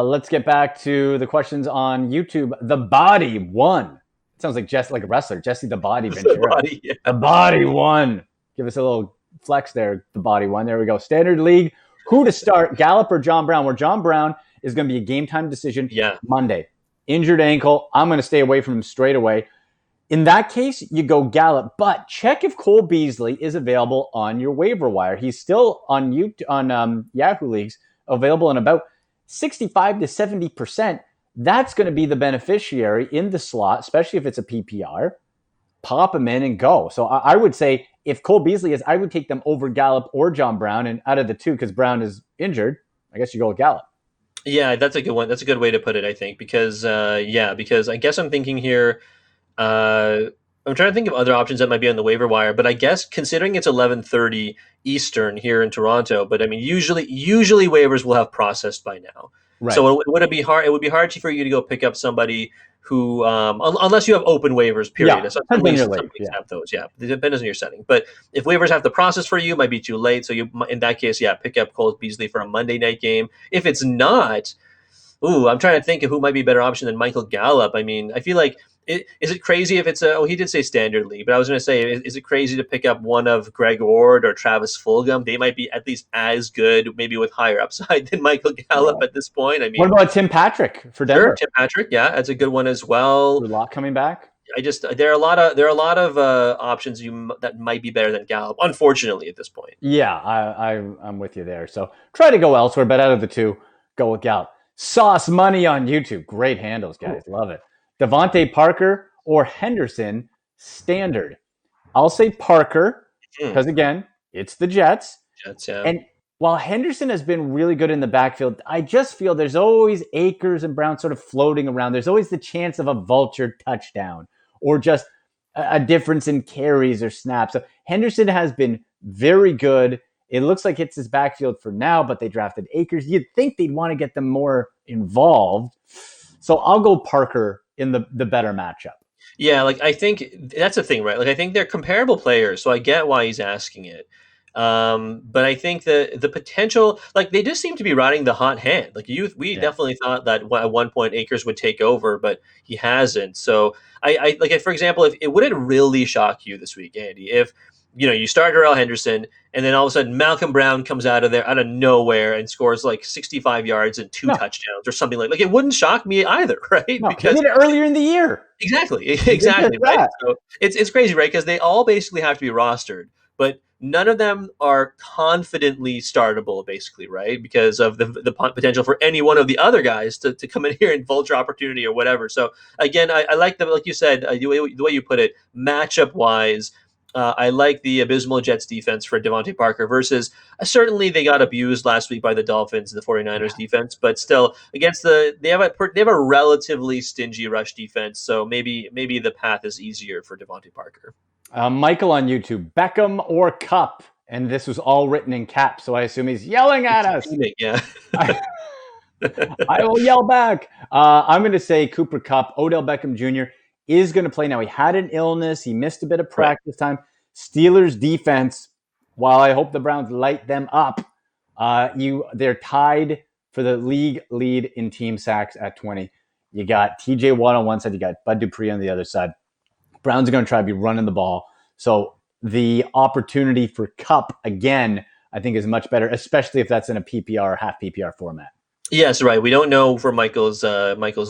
Let's get back to the questions on YouTube. The Body won. It sounds like like a wrestler, Jesse the Body Ventura. The Body won. Give us a little flex there. The Body won. There we go. Standard League. Who to start, Gallup or John Brown? Where John Brown is going to be a game time decision Monday. Injured ankle. I'm going to stay away from him straight away. In that case, you go Gallup, but check if Cole Beasley is available on your waiver wire. He's still on Yahoo Leagues, available in about 65 to 70%. That's going to be the beneficiary in the slot, especially if it's a PPR. Pop him in and go. So I would say if Cole Beasley is, I would take them over Gallup or John Brown. And out of the two, because Brown is injured, I guess you go with Gallup. Yeah, that's a good one. That's a good way to put it, I think, because I guess I'm thinking here. I'm trying to think of other options that might be on the waiver wire, but I guess considering it's 11:30 Eastern here in Toronto, but I mean usually waivers will have processed by now. Right. So would it be hard? It would be hard for you to go pick up somebody who, unless you have open waivers, period. Yeah, some leagues have those. Yeah, it depends on your setting. But if waivers have to process for you, it might be too late. So you, in that case, pick up Cole Beasley for a Monday night game. If it's not, I'm trying to think of who might be a better option than Michael Gallup. I mean, I feel like. Is it crazy if it's he did say standard league, but I was going to say, is it crazy to pick up one of Greg Ward or Travis Fulgham? They might be at least as good, maybe with higher upside than Michael Gallup at this point. I mean, what about Tim Patrick for Denver? Sure, Tim Patrick, that's a good one as well. Lot coming back. There are a lot of options that might be better than Gallup, unfortunately, at this point. Yeah, I'm with you there. So try to go elsewhere, but out of the two, go with Gallup. Sauce Money on YouTube, great handles, guys, love it. Devontae Parker or Henderson, standard. I'll say Parker because, again, it's the Jets. And while Henderson has been really good in the backfield, I just feel there's always Akers and Brown sort of floating around. There's always the chance of a vulture touchdown or just a difference in carries or snaps. So Henderson has been very good. It looks like it's his backfield for now, but they drafted Akers. You'd think they'd want to get them more involved. So I'll go Parker in the better matchup. Yeah, I think that's the thing, right? I think they're comparable players, so I get why he's asking it. But I think the potential, they just seem to be riding the hot hand. We definitely thought that at one point Akers would take over, but he hasn't. So I for example, if it wouldn't really shock you this week, Andy, if you start Darrell Henderson, and then all of a sudden Malcolm Brown comes out of nowhere and scores 65 yards and 2 touchdowns or something like it wouldn't shock me either, right? Because he did it earlier in the year. Exactly, right? So it's crazy, right? Because they all basically have to be rostered, but none of them are confidently startable, basically, right? Because of the potential for any one of the other guys to come in here and vulture opportunity or whatever. So again, I like like you said, the way you put it, matchup wise. I like the abysmal Jets defense for Devontae Parker versus certainly they got abused last week by the Dolphins, the 49ers defense, but still against they have a relatively stingy rush defense. So maybe the path is easier for Devontae Parker. Michael on YouTube, Beckham or Kupp? And this was all written in caps, so I assume he's yelling at us. Yeah. I will yell back. I'm going to say Cooper Kupp. Odell Beckham Jr. is going to play. Now, he had an illness. He missed a bit of practice time. Steelers defense, while I hope the Browns light them up, they're tied for the league lead in team sacks at 20. You got TJ Watt on one side. You got Bud Dupree on the other side. Browns are going to try to be running the ball. So the opportunity for Kupp, again, I think is much better, especially if that's in a PPR or half PPR format. Yes, right. We don't know for Michael's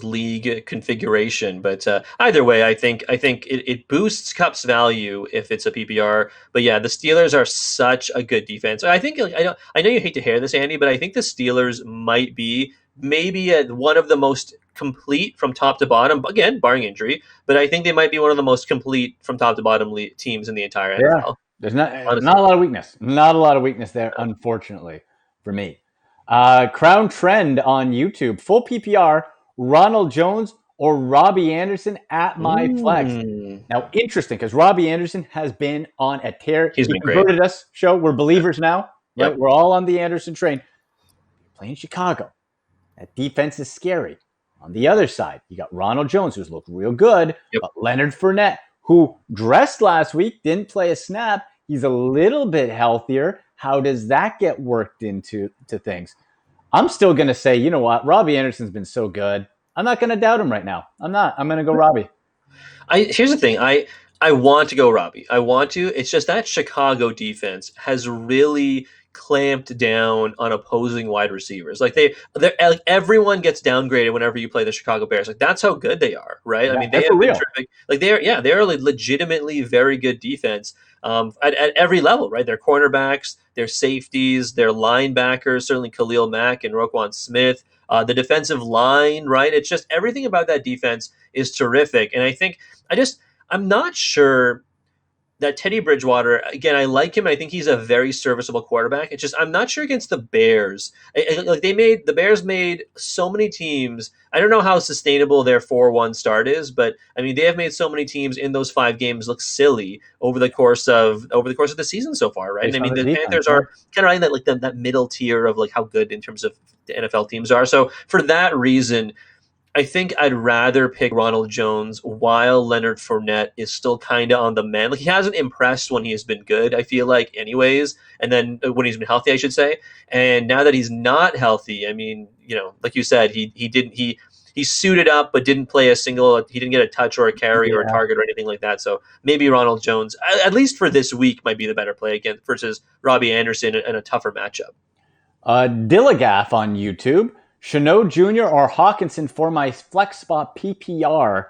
league configuration, but either way, I think it boosts Kupp's value if it's a PPR. But yeah, the Steelers are such a good defense. I think I know you hate to hear this, Andy, but I think the Steelers might be maybe one of the most complete from top to bottom. Again, barring injury, but I think they might be one of the most complete from top to bottom teams in the entire NFL. There's not a lot of weakness. Not a lot of weakness there, unfortunately, for me. Crown Trend on YouTube, full PPR, Ronald Jones or Robbie Anderson at my flex. Now, interesting, because Robbie Anderson has been on a tear. He's been converted great. Us, show. We're believers now, right? Yep. We're all on the Anderson train. Playing Chicago. That defense is scary. On the other side, you got Ronald Jones, who's looked real good, Yep. but Leonard Fournette, who dressed last week, didn't play a snap. He's a little bit healthier. How does that get worked into things? I'm still going to say, you know what? Robbie Anderson's been so good. I'm not going to doubt him right now. I'm not. I'm going to go Robbie. Here's the thing. I want to go Robbie. I want to. It's just that Chicago defense has really clamped down on opposing wide receivers. Like they're like everyone gets downgraded whenever you play the Chicago Bears. Like that's how good they are, right? I Yeah, mean, they're they for have been real. terrific. Like they're a legitimately very good defense at every level, right? Their cornerbacks, their safeties, their linebackers, certainly Khalil Mack and Roquan Smith. The defensive line, right? It's just everything about that defense is terrific, and I think I'm not sure that Teddy Bridgewater, again, I like him. I think he's a very serviceable quarterback. It's just I'm not sure against the Bears. Like the Bears made so many teams. I don't know how sustainable their 4-1 start is, but I mean they have made so many teams in those 5 games look silly over the course of the season so far, right? And Based I on mean the the defense, Panthers yeah. are kind of in that that middle tier of like how good in terms of the NFL teams are. So for that reason, I think I'd rather pick Ronald Jones while Leonard Fournette is still kind of on the mend. Like he hasn't impressed when he has been good, I feel like, anyways. And then when he's been healthy, I should say. And now that he's not healthy, I mean, like you said, he suited up but didn't play a single. He didn't get a touch or a carry or a Yeah. target or anything like that. So maybe Ronald Jones, at least for this week, might be the better play again versus Robbie Anderson in a tougher matchup. Dillagaff on YouTube. Chanault Jr. or Hockenson for my flex spot PPR.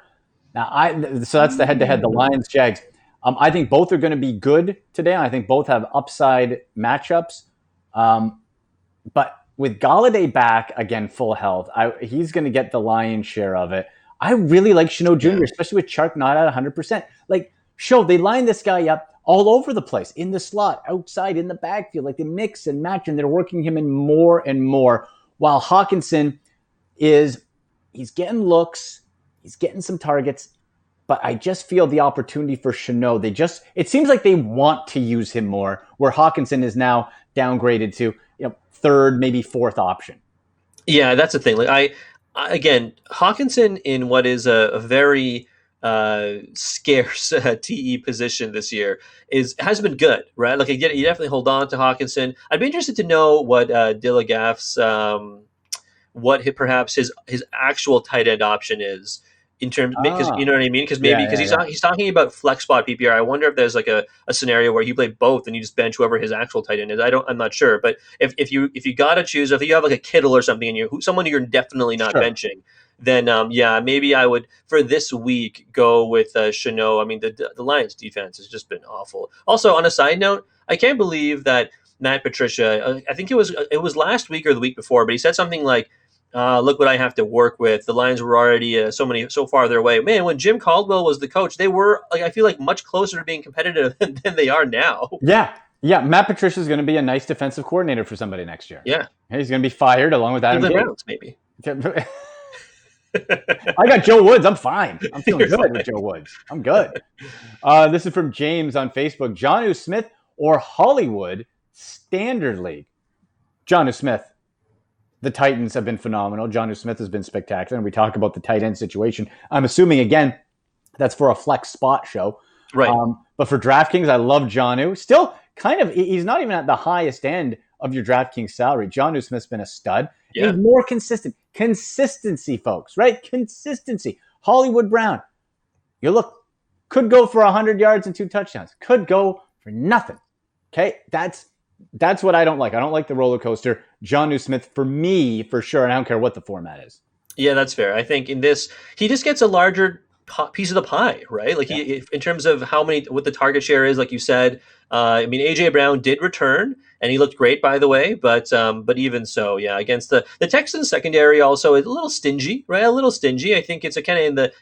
So that's the head-to-head, the Lions Jags. I think both are going to be good today. I think both have upside matchups. But with Galladay back again, full health, he's going to get the lion's share of it. I really like Chanault Jr., especially with Chark not at 100%. Like, they line this guy up all over the place, in the slot, outside, in the backfield. Like, they mix and match, and they're working him in more and more. While Hockenson he's getting looks, he's getting some targets, but I just feel the opportunity for Chanault. It seems like they want to use him more, where Hockenson is now downgraded to, third, maybe fourth option. Yeah, that's the thing. Like again, Hockenson in what is a very scarce TE position this year has been good, right? Like you definitely hold on to Hockenson. I'd be interested to know what Dillagaff's perhaps his actual tight end option is in terms, because you know what I mean, because maybe because he's talking about flex spot PPR. I wonder if there's like a scenario where you play both and you just bench whoever his actual tight end is. I'm not sure, but if you got to choose, if you have like a Kittle or something and someone you're definitely not benching, then maybe I would for this week go with Chanault. I mean the Lions defense has just been awful. Also, on a side note, I can't believe that Matt Patricia, I think it was last week or the week before, but he said something like, look what I have to work with. The Lions were already so far their way. Man, when Jim Caldwell was the coach, they were, like, I feel like much closer to being competitive than they are now. Yeah. Matt Patricia is going to be a nice defensive coordinator for somebody next year. Yeah. He's going to be fired along with Adam Browns, maybe. I got Joe Woods. I'm fine. I'm feeling good with Joe Woods. I'm good. This is from James on Facebook. Jonnu Smith or Hollywood Standard League? Jonnu Smith. The Titans have been phenomenal. Jonnu Smith has been spectacular. And we talk about the tight end situation. I'm assuming, again, that's for a flex spot show. Right. But for DraftKings, I love Jonnu. Still, he's not even at the highest end of your DraftKings salary. Jonnu Smith's been a stud. Yeah. He's more consistent. Consistency, folks, right? Consistency. Hollywood Brown. Could go for 100 yards and 2 touchdowns. Could go for nothing. Okay? That's what I don't like. I don't like the roller coaster. Jonnu Smith, for me, for sure, and I don't care what the format is. Yeah, that's fair. I think in this, he just gets a larger piece of the pie, right? Like in terms of what the target share is, like you said. I mean, AJ Brown did return, and he looked great, by the way. But even so, yeah, against the Texans secondary, also is a little stingy, right? A little stingy. I think it's a kind of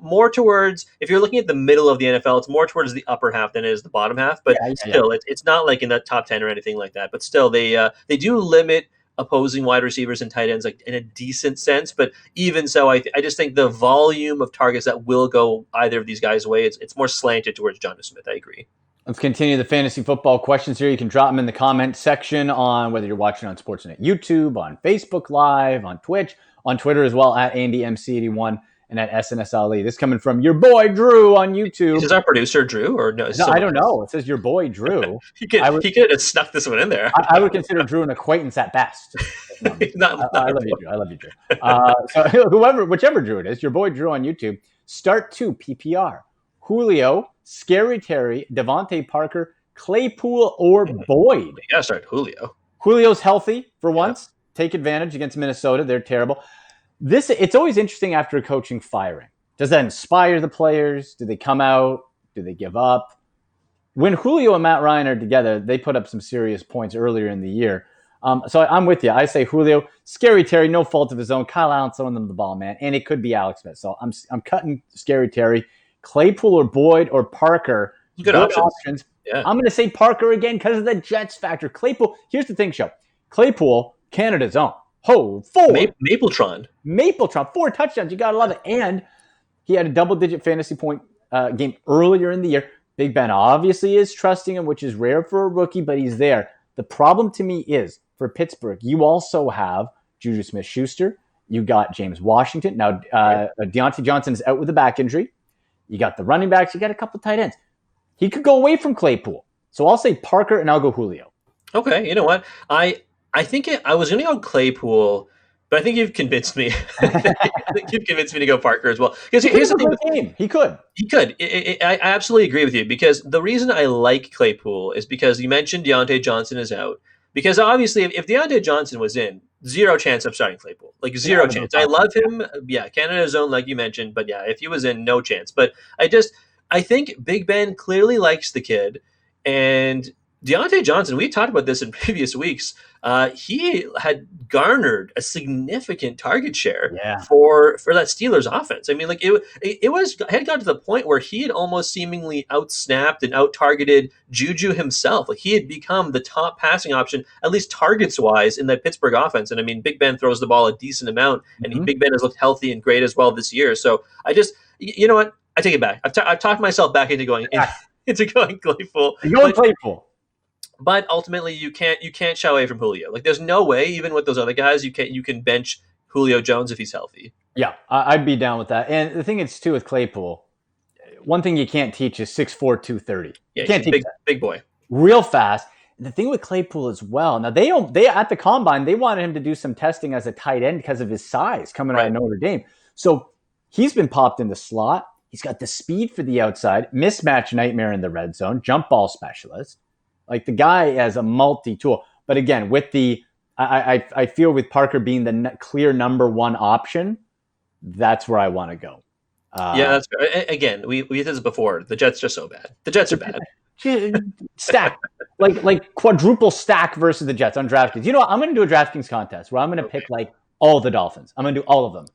more towards, if you're looking at the middle of the NFL, it's more towards the upper half than it is the bottom half. But still, it's not like in the top 10 or anything like that. But still, they do limit opposing wide receivers and tight ends like in a decent sense, but even so, I just think the volume of targets that will go either of these guys' way, it's more slanted towards Jonnu Smith. I agree. Let's continue the fantasy football questions here. You can drop them in the comment section on whether you're watching on Sportsnet YouTube, on Facebook Live, on Twitch, on Twitter as well, at AndyMC81 and at SNSLE. This coming from your boy Drew on YouTube. Is our producer Drew or no? No, I don't know. It says your boy Drew. he could have snuck this one in there. I would consider Drew an acquaintance at best. I love you, Drew. I love you, Drew. So whichever Drew it is, your boy Drew on YouTube. Start 2 PPR. Julio, Scary Terry, Devontae Parker, Claypool, or Boyd. You gotta start Julio. Julio's healthy for once. Take advantage against Minnesota. They're terrible. It's always interesting after a coaching firing. Does that inspire the players? Do they come out? Do they give up? When Julio and Matt Ryan are together, they put up some serious points earlier in the year. So I'm with you. I say Julio. Scary Terry, no fault of his own. Kyle Allen throwing them the ball, man. And it could be Alex Smith. So I'm cutting Scary Terry. Claypool or Boyd or Parker. Good options. Yeah. I'm going to say Parker again because of the Jets factor. Claypool, here's the thing, Show. Claypool, Canada's own. Four. Mapletron, 4 touchdowns. You got to love it. And he had a double-digit fantasy point game earlier in the year. Big Ben obviously is trusting him, which is rare for a rookie, but he's there. The problem to me is, for Pittsburgh, you also have Juju Smith-Schuster. You got James Washington. Now, Deontay Johnson is out with a back injury. You got the running backs. You got a couple tight ends. He could go away from Claypool. So I'll say Parker, and I'll go Julio. Okay, you know what? I think I was going to go Claypool, but I think you've convinced me. I think you've convinced me to go Parker as well. Because here's the thing. He could. I absolutely agree with you, because the reason I like Claypool is because you mentioned Deontay Johnson is out. Because obviously, if Deontay Johnson was in, zero chance of starting Claypool. Like, zero chance. I love him. Yeah, Canada's own, like you mentioned. But yeah, if he was in, no chance. But I think Big Ben clearly likes the kid. And Deontay Johnson, we talked about this in previous weeks. He had garnered a significant target share for that Steelers offense. I mean, like it had got to the point where he had almost seemingly outsnapped and out-targeted Juju himself. Like, he had become the top passing option, at least targets wise, in that Pittsburgh offense. And I mean, Big Ben throws the ball a decent amount, and Big Ben has looked healthy and great as well this year. So you know what? I take it back. I've talked myself back into going Claypool. You're going Claypool. But ultimately, you can't shy away from Julio. Like, there's no way, even with those other guys, you can bench Julio Jones if he's healthy. Yeah, I'd be down with that. And the thing is, too, with Claypool, one thing you can't teach is 6'4", 230. Yeah, you can't teach that. Big boy. Real fast. The thing with Claypool as well, now they at the Combine, they wanted him to do some testing as a tight end because of his size coming out of Notre Dame. So he's been popped in the slot. He's got the speed for the outside, mismatch nightmare in the red zone, jump ball specialist. Like, the guy has a multi-tool. But again, with I feel with Parker being the clear number one option, that's where I want to go. Yeah, that's fair. Again, we did this before. The Jets are so bad. The Jets are bad. Stack. like quadruple stack versus the Jets on DraftKings. You know what? I'm going to do a DraftKings contest where I'm going to pick like all the Dolphins. I'm going to do all of them.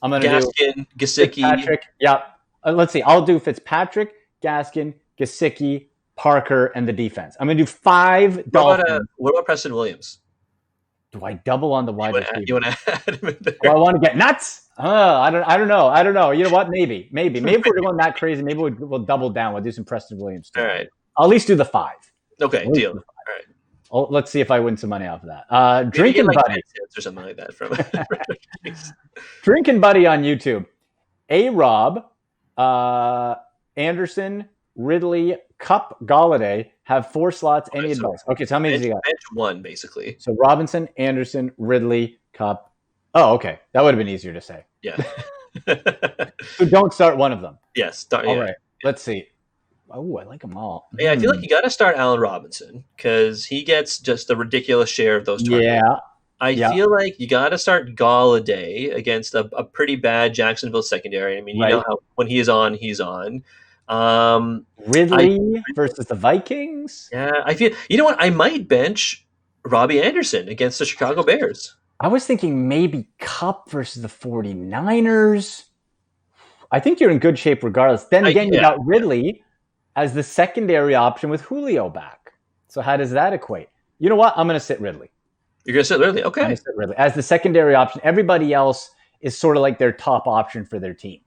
I'm going to Gaskin, Gesicki. Fitzpatrick. Yeah. Let's see. I'll do Fitzpatrick, Gaskin, Gesicki, Parker, and the defense. I'm going to do 5 Dolphins. What about Preston Williams? Do I double on the wide receiver? You want to add him in there? Do I want to get nuts? I don't know. You know what? Maybe if we're going that crazy, maybe we'll double down. We'll do some Preston Williams too. All right. I'll at least do the 5. Okay, deal. All right. Oh, let's see if I win some money off of that. Drinking Buddy or something like that from Drinking Buddy on YouTube. A-Rob, Anderson, Ridley, Kupp, Galladay have 4 slots. Any advice? Okay, so how many does he got? Bench 1, basically. So Robinson, Anderson, Ridley, Kupp. Oh, okay. That would have been easier to say. Yeah. So don't start one of them. Yes. All right. Let's see. Oh, I like them all. Yeah, I feel like you got to start Allen Robinson because he gets just a ridiculous share of those targets. Yeah. I feel like you got to start Galladay against a pretty bad Jacksonville secondary. I mean, you know how when he is on, he's on. Ridley versus the Vikings. Yeah, I feel. You know what? I might bench Robbie Anderson against the Chicago Bears. I was thinking maybe Kupp versus the 49ers. I think you're in good shape regardless. Then again, you got Ridley as the secondary option with Julio back. So how does that equate? You know what? I'm going to sit Ridley. You're going to sit Ridley? Okay. I'm going to sit Ridley. As the secondary option, everybody else is sort of like their top option for their team.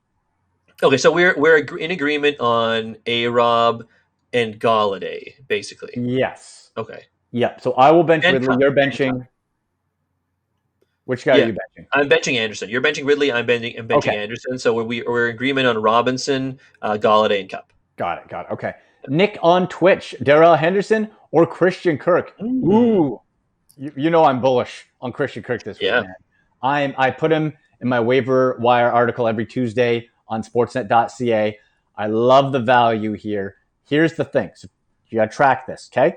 Okay, so we're in agreement on A-Rob, and Galladay, basically. Yes. Okay. Yep. So I will bench And Ridley. Kupp. You're And Kupp. benching. Which guy are Yeah. you benching? I'm benching Anderson. You're benching Ridley. I'm benching Okay. Anderson. So we're in agreement on Robinson, Galladay, and Kupp. Got it. Got it. Okay. Nick on Twitch, Darrell Henderson or Christian Kirk? Mm. Ooh, you know I'm bullish on Christian Kirk this week, Yeah. man. I put him in my waiver wire article every Tuesday on Sportsnet.ca. I love the value here. Here's the thing: so you got to track this, okay?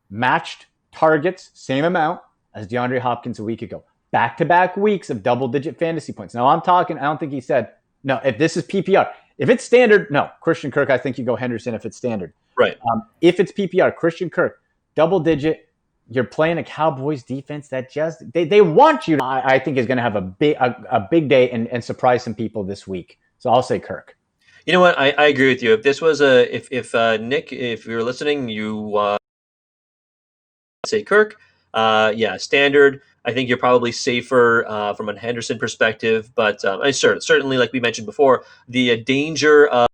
Matched targets, same amount as DeAndre Hopkins a week ago. Back-to-back weeks of double-digit fantasy points. Now I'm talking. I don't think he said no. If this is PPR. If it's standard, no. Christian Kirk, I think you go Henderson if it's standard. Right. If it's PPR, Christian Kirk, double digit, you're playing a Cowboys defense that just they want you. I think is going to have a big day and surprise some people this week. So I'll say Kirk. You know what? I agree with you. If this was if Nick, if you're listening, you say Kirk. Yeah, standard. I think you're probably safer from a Henderson perspective, but certainly, like we mentioned before, the danger of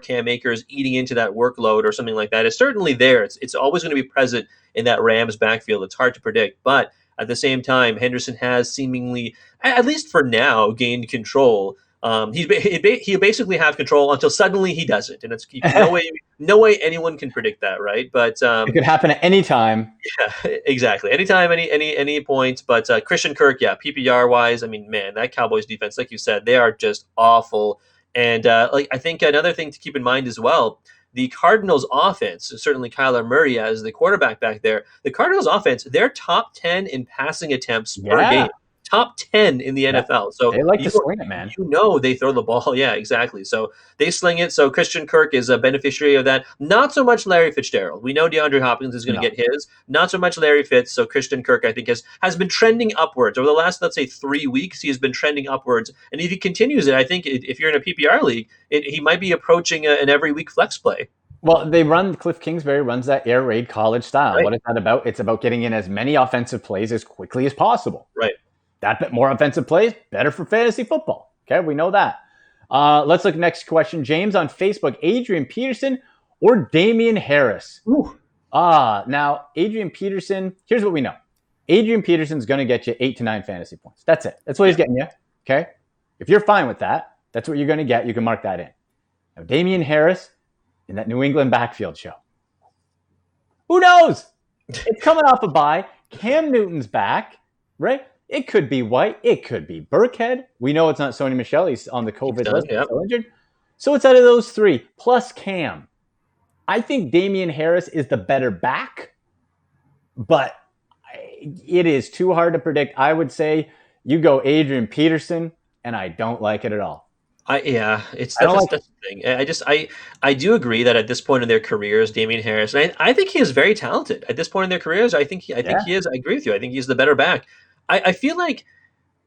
Cam Akers eating into that workload or something like that is certainly there. It's always going to be present in that Rams backfield. It's hard to predict, but at the same time, Henderson has seemingly, at least for now, gained control. He'll basically have control until suddenly he doesn't, and it's no way anyone can predict that, right? But It could happen at any time. yeah, exactly. Anytime, any point. But Christian Kirk, yeah, PPR wise, I mean, man, that Cowboys defense, like you said, they are just awful. And I think another thing to keep in mind as well, the Cardinals offense, certainly Kyler Murray as the quarterback back there, the Cardinals offense, they're top 10 in passing attempts per Yeah. game. Top 10 in the NFL. So They like to swing it, man. they throw the ball. Yeah, exactly. So they sling it. So Christian Kirk is a beneficiary of that. Not so much Larry Fitzgerald. We know DeAndre Hopkins is going to get his. Not so much Larry Fitz. So Christian Kirk, I think, has been trending upwards over the last, let's say, 3 weeks. He has been trending upwards, and if he continues it, I think if you're in a PPR league, he might be approaching an every week flex play. Well, Cliff Kingsbury runs that air raid college style. Right. What is that about? It's about getting in as many offensive plays as quickly as possible. Right. That bit more offensive plays, better for fantasy football. Okay, we know that. Let's look next question. James on Facebook, Adrian Peterson or Damian Harris? Ooh. Now, Adrian Peterson, here's what we know. Adrian Peterson's going to get you 8 to 9 fantasy points. That's it. That's what he's getting you. Okay? If you're fine with that, that's what you're going to get. You can mark that in. Now, Damian Harris in that New England backfield show. Who knows? It's coming off a bye. Cam Newton's back, right? It could be White. It could be Burkhead. We know it's not Sony Michel. He's on the COVID list. Yep. Still injured. So it's out of those three, plus Cam. I think Damian Harris is the better back, but it is too hard to predict. I would say you go Adrian Peterson, and I don't like it at all. That's the thing. I do agree that at this point in their careers, Damian Harris, and I think he is very talented at this point in their careers. I think he is. I agree with you. I think he's the better back. I feel like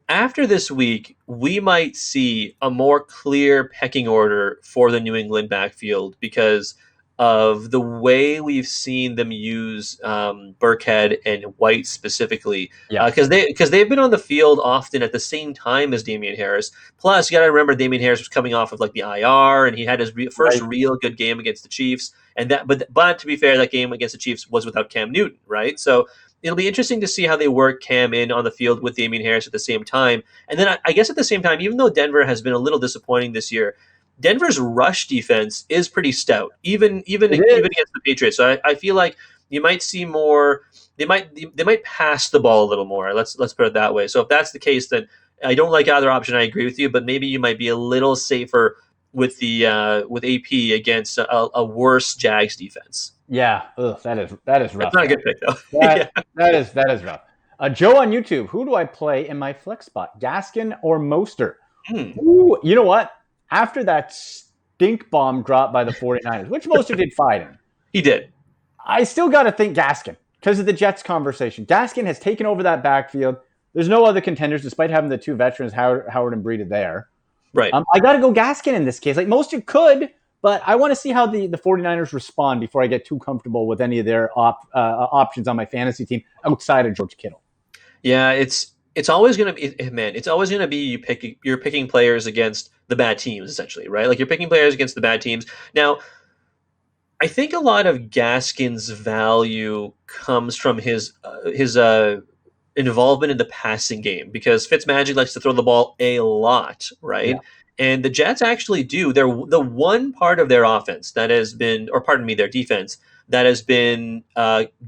after this week, we might see a more clear pecking order for the New England backfield because of the way we've seen them use Burkhead and White specifically, because they've been on the field often at the same time as Damian Harris. Plus, you got to remember Damian Harris was coming off of like the IR, and he had his first real good game against the Chiefs. And but to be fair, that game against the Chiefs was without Cam Newton, right? So it'll be interesting to see how they work Cam in on the field with Damian Harris at the same time. And then I guess at the same time, even though Denver has been a little disappointing this year, Denver's rush defense is pretty stout, even against the Patriots. So I feel like you might see more. They might pass the ball a little more. Let's put it that way. So if that's the case, then I don't like either option. I agree with you, but maybe you might be a little safer with the with AP against a worse Jags defense. Yeah, that is rough. That's not a good pick though. That is rough. Joe on YouTube, who do I play in my flex spot? Gaskin or Mostert? Ooh, you know what? After that stink bomb drop by the 49ers, which Mostert did fine in. He did. I still got to think Gaskin because of the Jets conversation. Gaskin has taken over that backfield. There's no other contenders despite having the two veterans, Howard and Breida there. Right. I got to go Gaskin in this case. Like Mostert could, but I want to see how the 49ers respond before I get too comfortable with any of their options on my fantasy team outside of George Kittle. Yeah, it's always going to be, man, it's always going to be you're picking players against the bad teams, essentially, right? Like you're picking players against the bad teams. Now, I think a lot of Gaskin's value comes from his involvement in the passing game because Fitzmagic likes to throw the ball a lot, Yeah, right? And the Jets actually do. They're the one part of their offense that has been, or pardon me, their defense that has been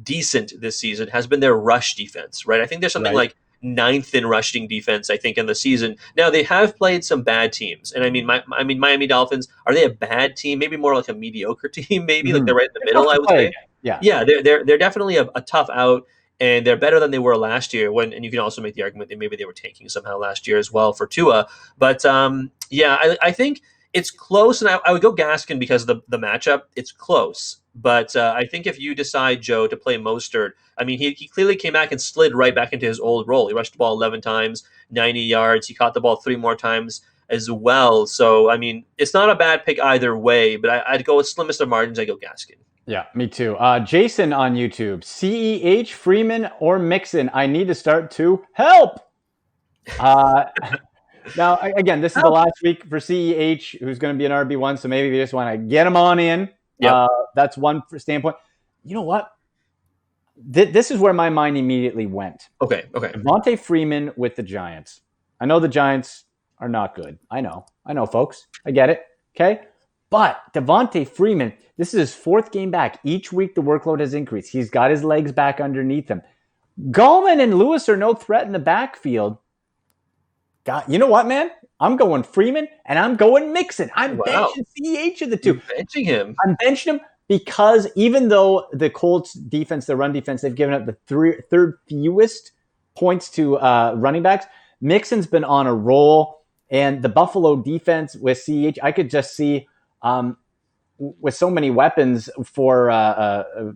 decent this season has been their rush defense, right? I think there's something right. like ninth in rushing defense, I think, in the season. Now they have played some bad teams, and I mean Miami Dolphins. Are they a bad team? Maybe more like a mediocre team. Maybe like Mm-hmm. they're right in the They're tough middle. I to would play say. again. Yeah, Yeah, they're definitely a tough out, and they're better than they were last year. And you can also make the argument that maybe they were tanking somehow last year as well for Tua. But yeah, I think it's close, and I would go Gaskin because of the matchup. It's close, but I think if you decide, Joe, to play Mostert, I mean, he clearly came back and slid right back into his old role. He rushed the ball 11 times, 90 yards. He caught the ball 3 more times as well. So, I mean, it's not a bad pick either way, but I'd go with slimmest of margins. I go Gaskin. yeah, me too. Jason on YouTube, CEH, Freeman, or Mixon. I need to start to help. Uh, Now, again, this is the last week for CEH, who's going to be an RB1, so maybe they just want to get him on in. Yep. That's one standpoint. You know what? This is where my mind immediately went. Okay. Okay. Devontae Freeman with the Giants. I know the Giants are not good. I know, folks. I get it. Okay? But Devontae Freeman, this is his fourth game back. Each week, the workload has increased. He's got his legs back underneath him. Gallman and Lewis are no threat in the backfield. God, you know what, man? I'm going Freeman and I'm going Mixon. I'm benching CEH of the two. You're benching him. I'm benching him because even though the Colts defense, the run defense, they've given up the third fewest points to running backs, Mixon's been on a roll. And the Buffalo defense with CEH, I could just see with so many weapons for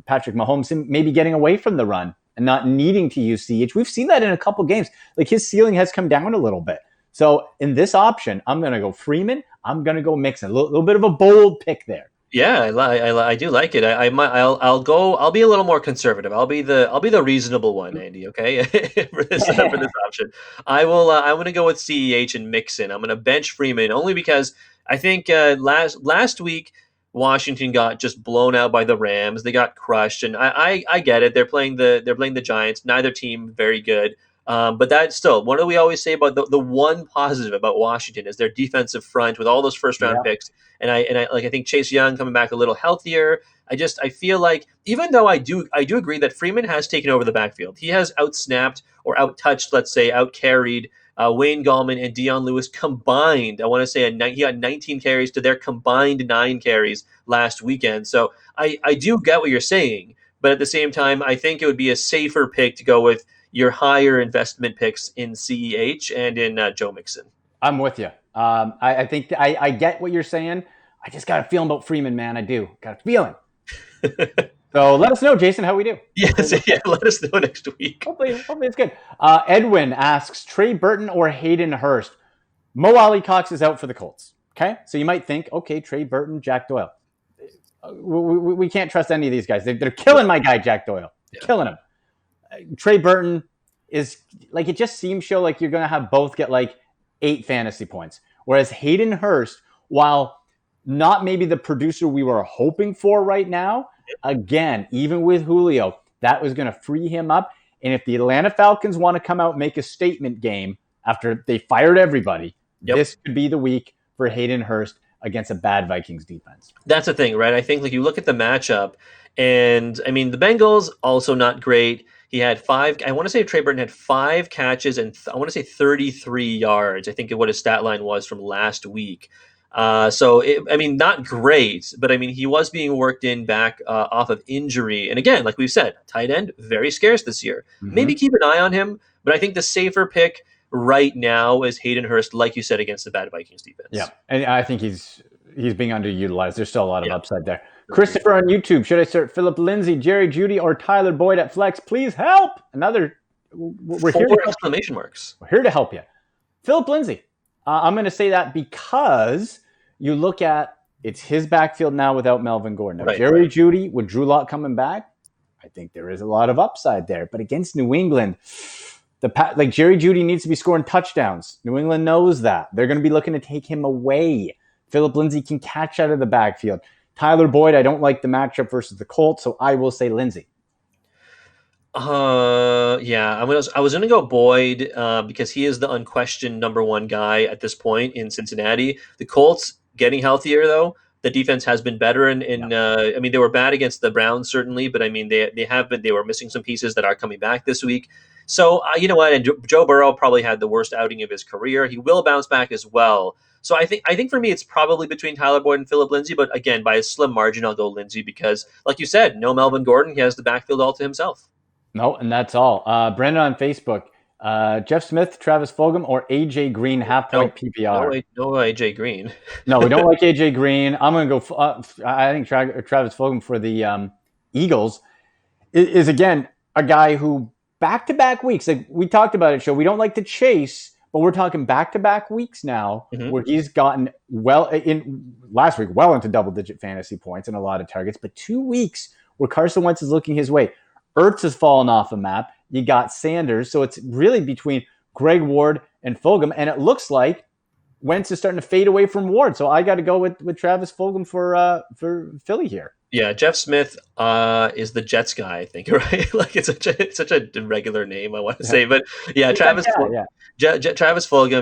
Patrick Mahomes, maybe getting away from the run and not needing to use CEH. We've seen that in a couple games. Like his ceiling has come down a little bit. So in this option, I'm going to go Freeman. I'm going to go Mixon. A little bit of a bold pick there. Yeah, I do like it. I'll go. I'll be a little more conservative. I'll be the reasonable one, Andy. Okay, for this option, I'm going to go with CEH and Mixon. I'm going to bench Freeman only because I think last week Washington got just blown out by the Rams. They got crushed, and I get it. They're playing the Giants. Neither team very good. But that's still, what do we always say about the one positive about Washington is their defensive front with all those first round picks. And I think Chase Young coming back a little healthier. I feel like even though I do agree that Freeman has taken over the backfield, he has outsnapped or outtouched, let's say, outcarried Wayne Gallman and Dion Lewis combined. I want to say he had 19 carries to their combined 9 carries last weekend. So I do get what you're saying, but at the same time, I think it would be a safer pick to go with your higher investment picks in CEH and in Joe Mixon. I'm with you. I think I get what you're saying. I just got a feeling about Freeman, man. I do. Got a feeling. So let us know, Jason, how we do. Yes, yeah, let us know next week. Hopefully it's good. Edwin asks, Trey Burton or Hayden Hurst? Mo Ali Cox is out for the Colts. Okay? So you might think, okay, Trey Burton, Jack Doyle. We can't trust any of these guys. They're killing my guy, Jack Doyle. Killing him. Trey Burton is like, it just seems like you're going to have both get like 8 fantasy points. Whereas Hayden Hurst, while not maybe the producer we were hoping for right now, again, even with Julio, that was going to free him up. And if the Atlanta Falcons want to come out and make a statement game after they fired everybody, this could be the week for Hayden Hurst against a bad Vikings defense. That's the thing, right? I think like you look at the matchup, and I mean the Bengals also not great. He had 5. I want to say Trey Burton had 5 catches and I want to say 33 yards. I think what his stat line was from last week. I mean, not great, but I mean, he was being worked in back off of injury. And again, like we've said, tight end, very scarce this year. Mm-hmm. Maybe keep an eye on him, but I think the safer pick right now is Hayden Hurst, like you said, against the bad Vikings defense. Yeah, and I think he's being underutilized. There's still a lot of upside there. Christopher on YouTube, should I start Philip Lindsay, Jerry Jeudy, or Tyler Boyd at flex? Please help. We're 4 here to exclamation marks. We're here to help you. Philip Lindsay. I'm going to say that because you look at it's his backfield now without Melvin Gordon. Now, Jerry Jeudy, with Drew Lock coming back, I think there is a lot of upside there. But against New England, Jerry Jeudy needs to be scoring touchdowns. New England knows that. They're going to be looking to take him away. Philip Lindsay can catch out of the backfield. Tyler Boyd, I don't like the matchup versus the Colts, so I will say Lindsay. Yeah, I was gonna go Boyd because he is the unquestioned number one guy at this point in Cincinnati. The Colts getting healthier though. The defense has been better, I mean they were bad against the Browns certainly, but I mean they were missing some pieces that are coming back this week. So you know what? And Joe Burrow probably had the worst outing of his career. He will bounce back as well. So I think for me it's probably between Tyler Boyd and Philip Lindsay, but again by a slim margin I'll go Lindsay because, like you said, no Melvin Gordon. He has the backfield all to himself. No, and that's all. Brendan on Facebook. Jeff Smith, Travis Fulgham, or AJ Green half-point PPR? No AJ Green. No, we don't like AJ Green. I'm going to go. I think Travis Fulgham for the Eagles is again a guy who back-to-back weeks. Like we talked about it, show. We don't like to chase, but we're talking back-to-back weeks now, where he's gotten in last week well into double-digit fantasy points and a lot of targets. But 2 weeks where Carson Wentz is looking his way. Ertz has fallen off a map. You got Sanders. So it's really between Greg Ward and Fulgham. And it looks like Wentz is starting to fade away from Ward. So I got to go with Travis Fulgham for Philly here. Yeah, Jeff Smith is the Jets guy, I think, right? Like it's such a regular name, I want to say, but yeah, Travis Fulgham.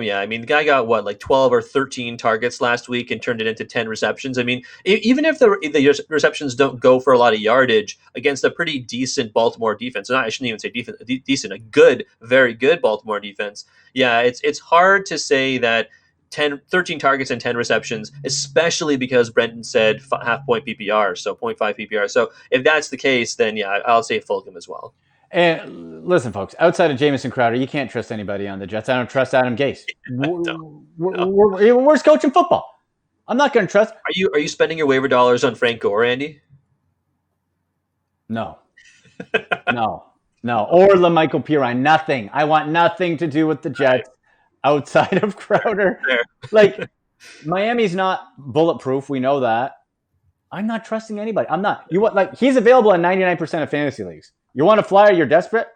Yeah, I mean the guy got what, like 12 or 13 targets last week and turned it into 10 receptions. I mean, even if the receptions don't go for a lot of yardage against a pretty decent Baltimore defense, I shouldn't even say decent, a good, very good Baltimore defense. Yeah, it's hard to say that 13 targets and 10 receptions, especially because Brenton said half-point PPR, so 0.5 PPR. So if that's the case, then yeah, I'll say Fulgham as well. And listen, folks, outside of Jamison Crowder, you can't trust anybody on the Jets. I don't trust Adam Gase. Worst coach in football. I'm not going to trust. Are you spending your waiver dollars on Frank Gore, Andy? No. No. Or LaMichael Pirine. Nothing. I want nothing to do with the Jets. Outside of Crowder. Like, Miami's not bulletproof. We know that. I'm not trusting anybody. I'm not. He's available in 99% of fantasy leagues. You want a flyer? You're desperate?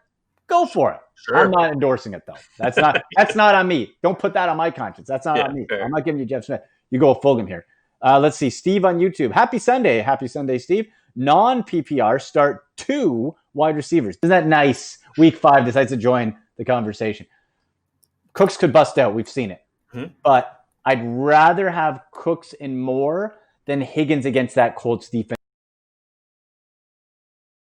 Go for it. Sure. I'm not endorsing it, though. That's not on me. Don't put that on my conscience. That's not on me. Fair. I'm not giving you Jeff Smith. You go Fulgham here. Let's see. Steve on YouTube. Happy Sunday. Happy Sunday, Steve. Non-PPR start 2 wide receivers. Isn't that nice? Week 5 decides to join the conversation. Cooks could bust out. We've seen it. But I'd rather have Cooks in more than Higgins against that Colts defense.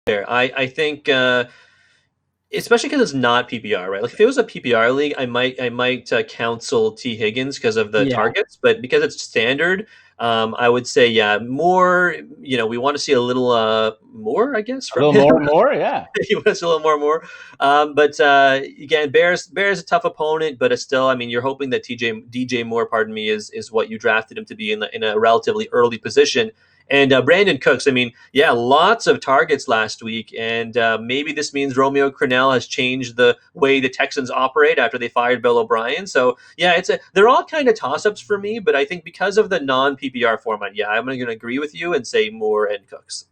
I think, especially because it's not PPR, right? Like if it was a PPR league, I might counsel T. Higgins because of the targets. But because it's standard, I would say, more, we want to see a little more, I guess. From a little more, yeah. He wants a little more. But again, Bears a tough opponent, but it's still, I mean, you're hoping that DJ Moore, is what you drafted him to be in a relatively early position. And Brandon Cooks, I mean, lots of targets last week, and maybe this means Romeo Crennel has changed the way the Texans operate after they fired Bill O'Brien. So, they're all kind of toss-ups for me, but I think because of the non-PPR format, I'm going to agree with you and say Moore and Cooks.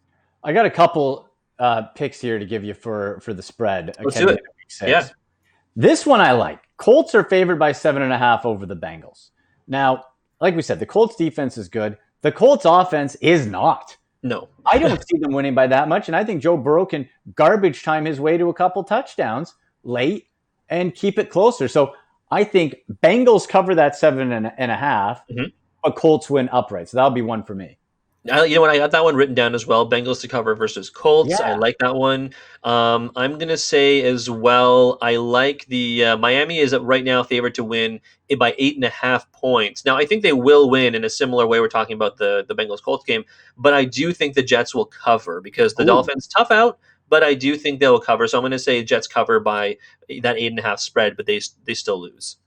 I got a couple picks here to give you for the spread. Let's do it. Yeah. This one I like. Colts are favored by 7.5 over the Bengals. Now, like we said, the Colts defense is good. The Colts offense is not. No. I don't see them winning by that much, and I think Joe Burrow can garbage time his way to a couple touchdowns late and keep it closer. So I think Bengals cover that 7.5, but Colts win upright. So that'll be one for me. You know what? I got that one written down as well. Bengals to cover versus Colts. Yeah. I like that one. I'm going to say as well, I like the Miami is right now favored to win by 8.5 points. Now, I think they will win in a similar way. We're talking about the Bengals-Colts game, but I do think the Jets will cover because the Dolphins tough out, but I do think they will cover. So I'm going to say Jets cover by that 8.5 spread, but they still lose.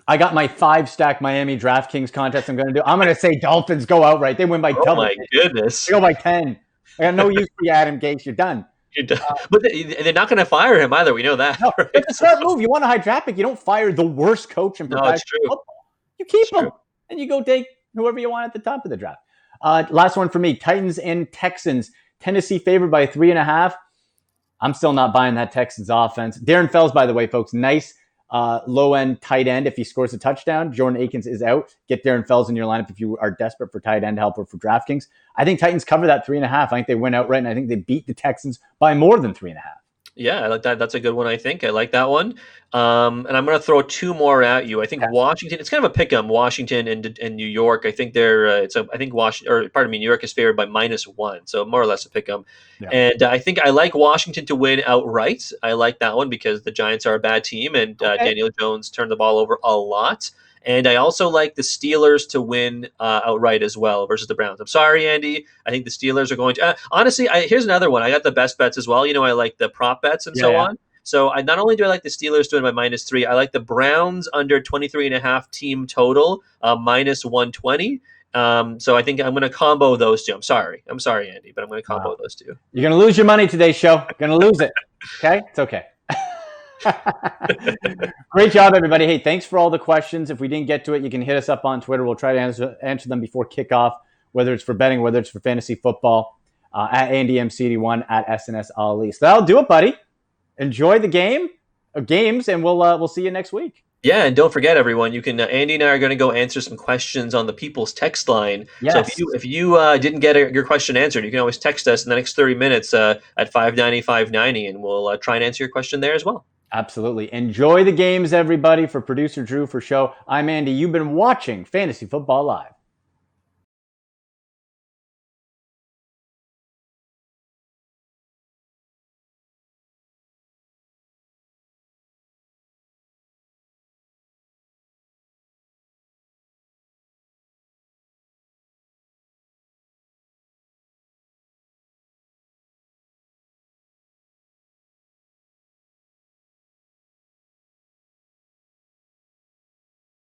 I got my 5-stack Miami DraftKings contest I'm going to do. I'm going to say Dolphins go outright. They win by double. Oh, my goodness. They go by 10. I got no use for you, Adam Gase. You're done. But they're not going to fire him either. We know that. No, right? It's a smart move. You want a high draft pick, you don't fire the worst coach in professional football. You keep him, and you go take whoever you want at the top of the draft. Last one for me, Titans and Texans. Tennessee favored by 3.5. I'm still not buying that Texans offense. Darren Fells, by the way, folks, nice low-end tight end if he scores a touchdown. Jordan Akins is out. Get Darren Fells in your lineup if you are desperate for tight end help or for DraftKings. I think Titans cover that 3.5. I think they win outright, and I think they beat the Texans by more than 3.5. Yeah, I like that. That's a good one, I think. I like that one. And I'm going to throw two more at you. I think Washington, it's kind of a pick 'em, Washington and New York. I think New York is favored by -1. So more or less a pick 'em. Yeah. And I think I like Washington to win outright. I like that one because the Giants are a bad team and Daniel Jones turned the ball over a lot. And I also like the Steelers to win outright as well versus the Browns. I'm sorry, Andy. I think the Steelers are going to. Honestly, here's another one. I got the best bets as well. I like the prop bets and so on. So not only do I like the Steelers to win by -3, I like the Browns under 23.5 team total, -120. So I think I'm going to combo those two. I'm sorry, Andy, but I'm going to combo those two. You're going to lose your money today, show. You're going to lose it. Okay? It's okay. Great job, everybody. Hey, thanks for all the questions. If we didn't get to it, you can hit us up on Twitter. We'll try to answer them before kickoff, whether it's for betting, whether it's for fantasy football, at AndyMC81, at SNS Ali. So that'll do it, buddy. Enjoy the games, and we'll see you next week. Yeah, and don't forget, everyone, you can Andy and I are going to go answer some questions on the People's Text line. Yes. So if you didn't get your question answered, you can always text us in the next 30 minutes at 590-590, and we'll try and answer your question there as well. Absolutely. Enjoy the games, everybody. For producer Drew, for show, I'm Andy. You've been watching Fantasy Football Live.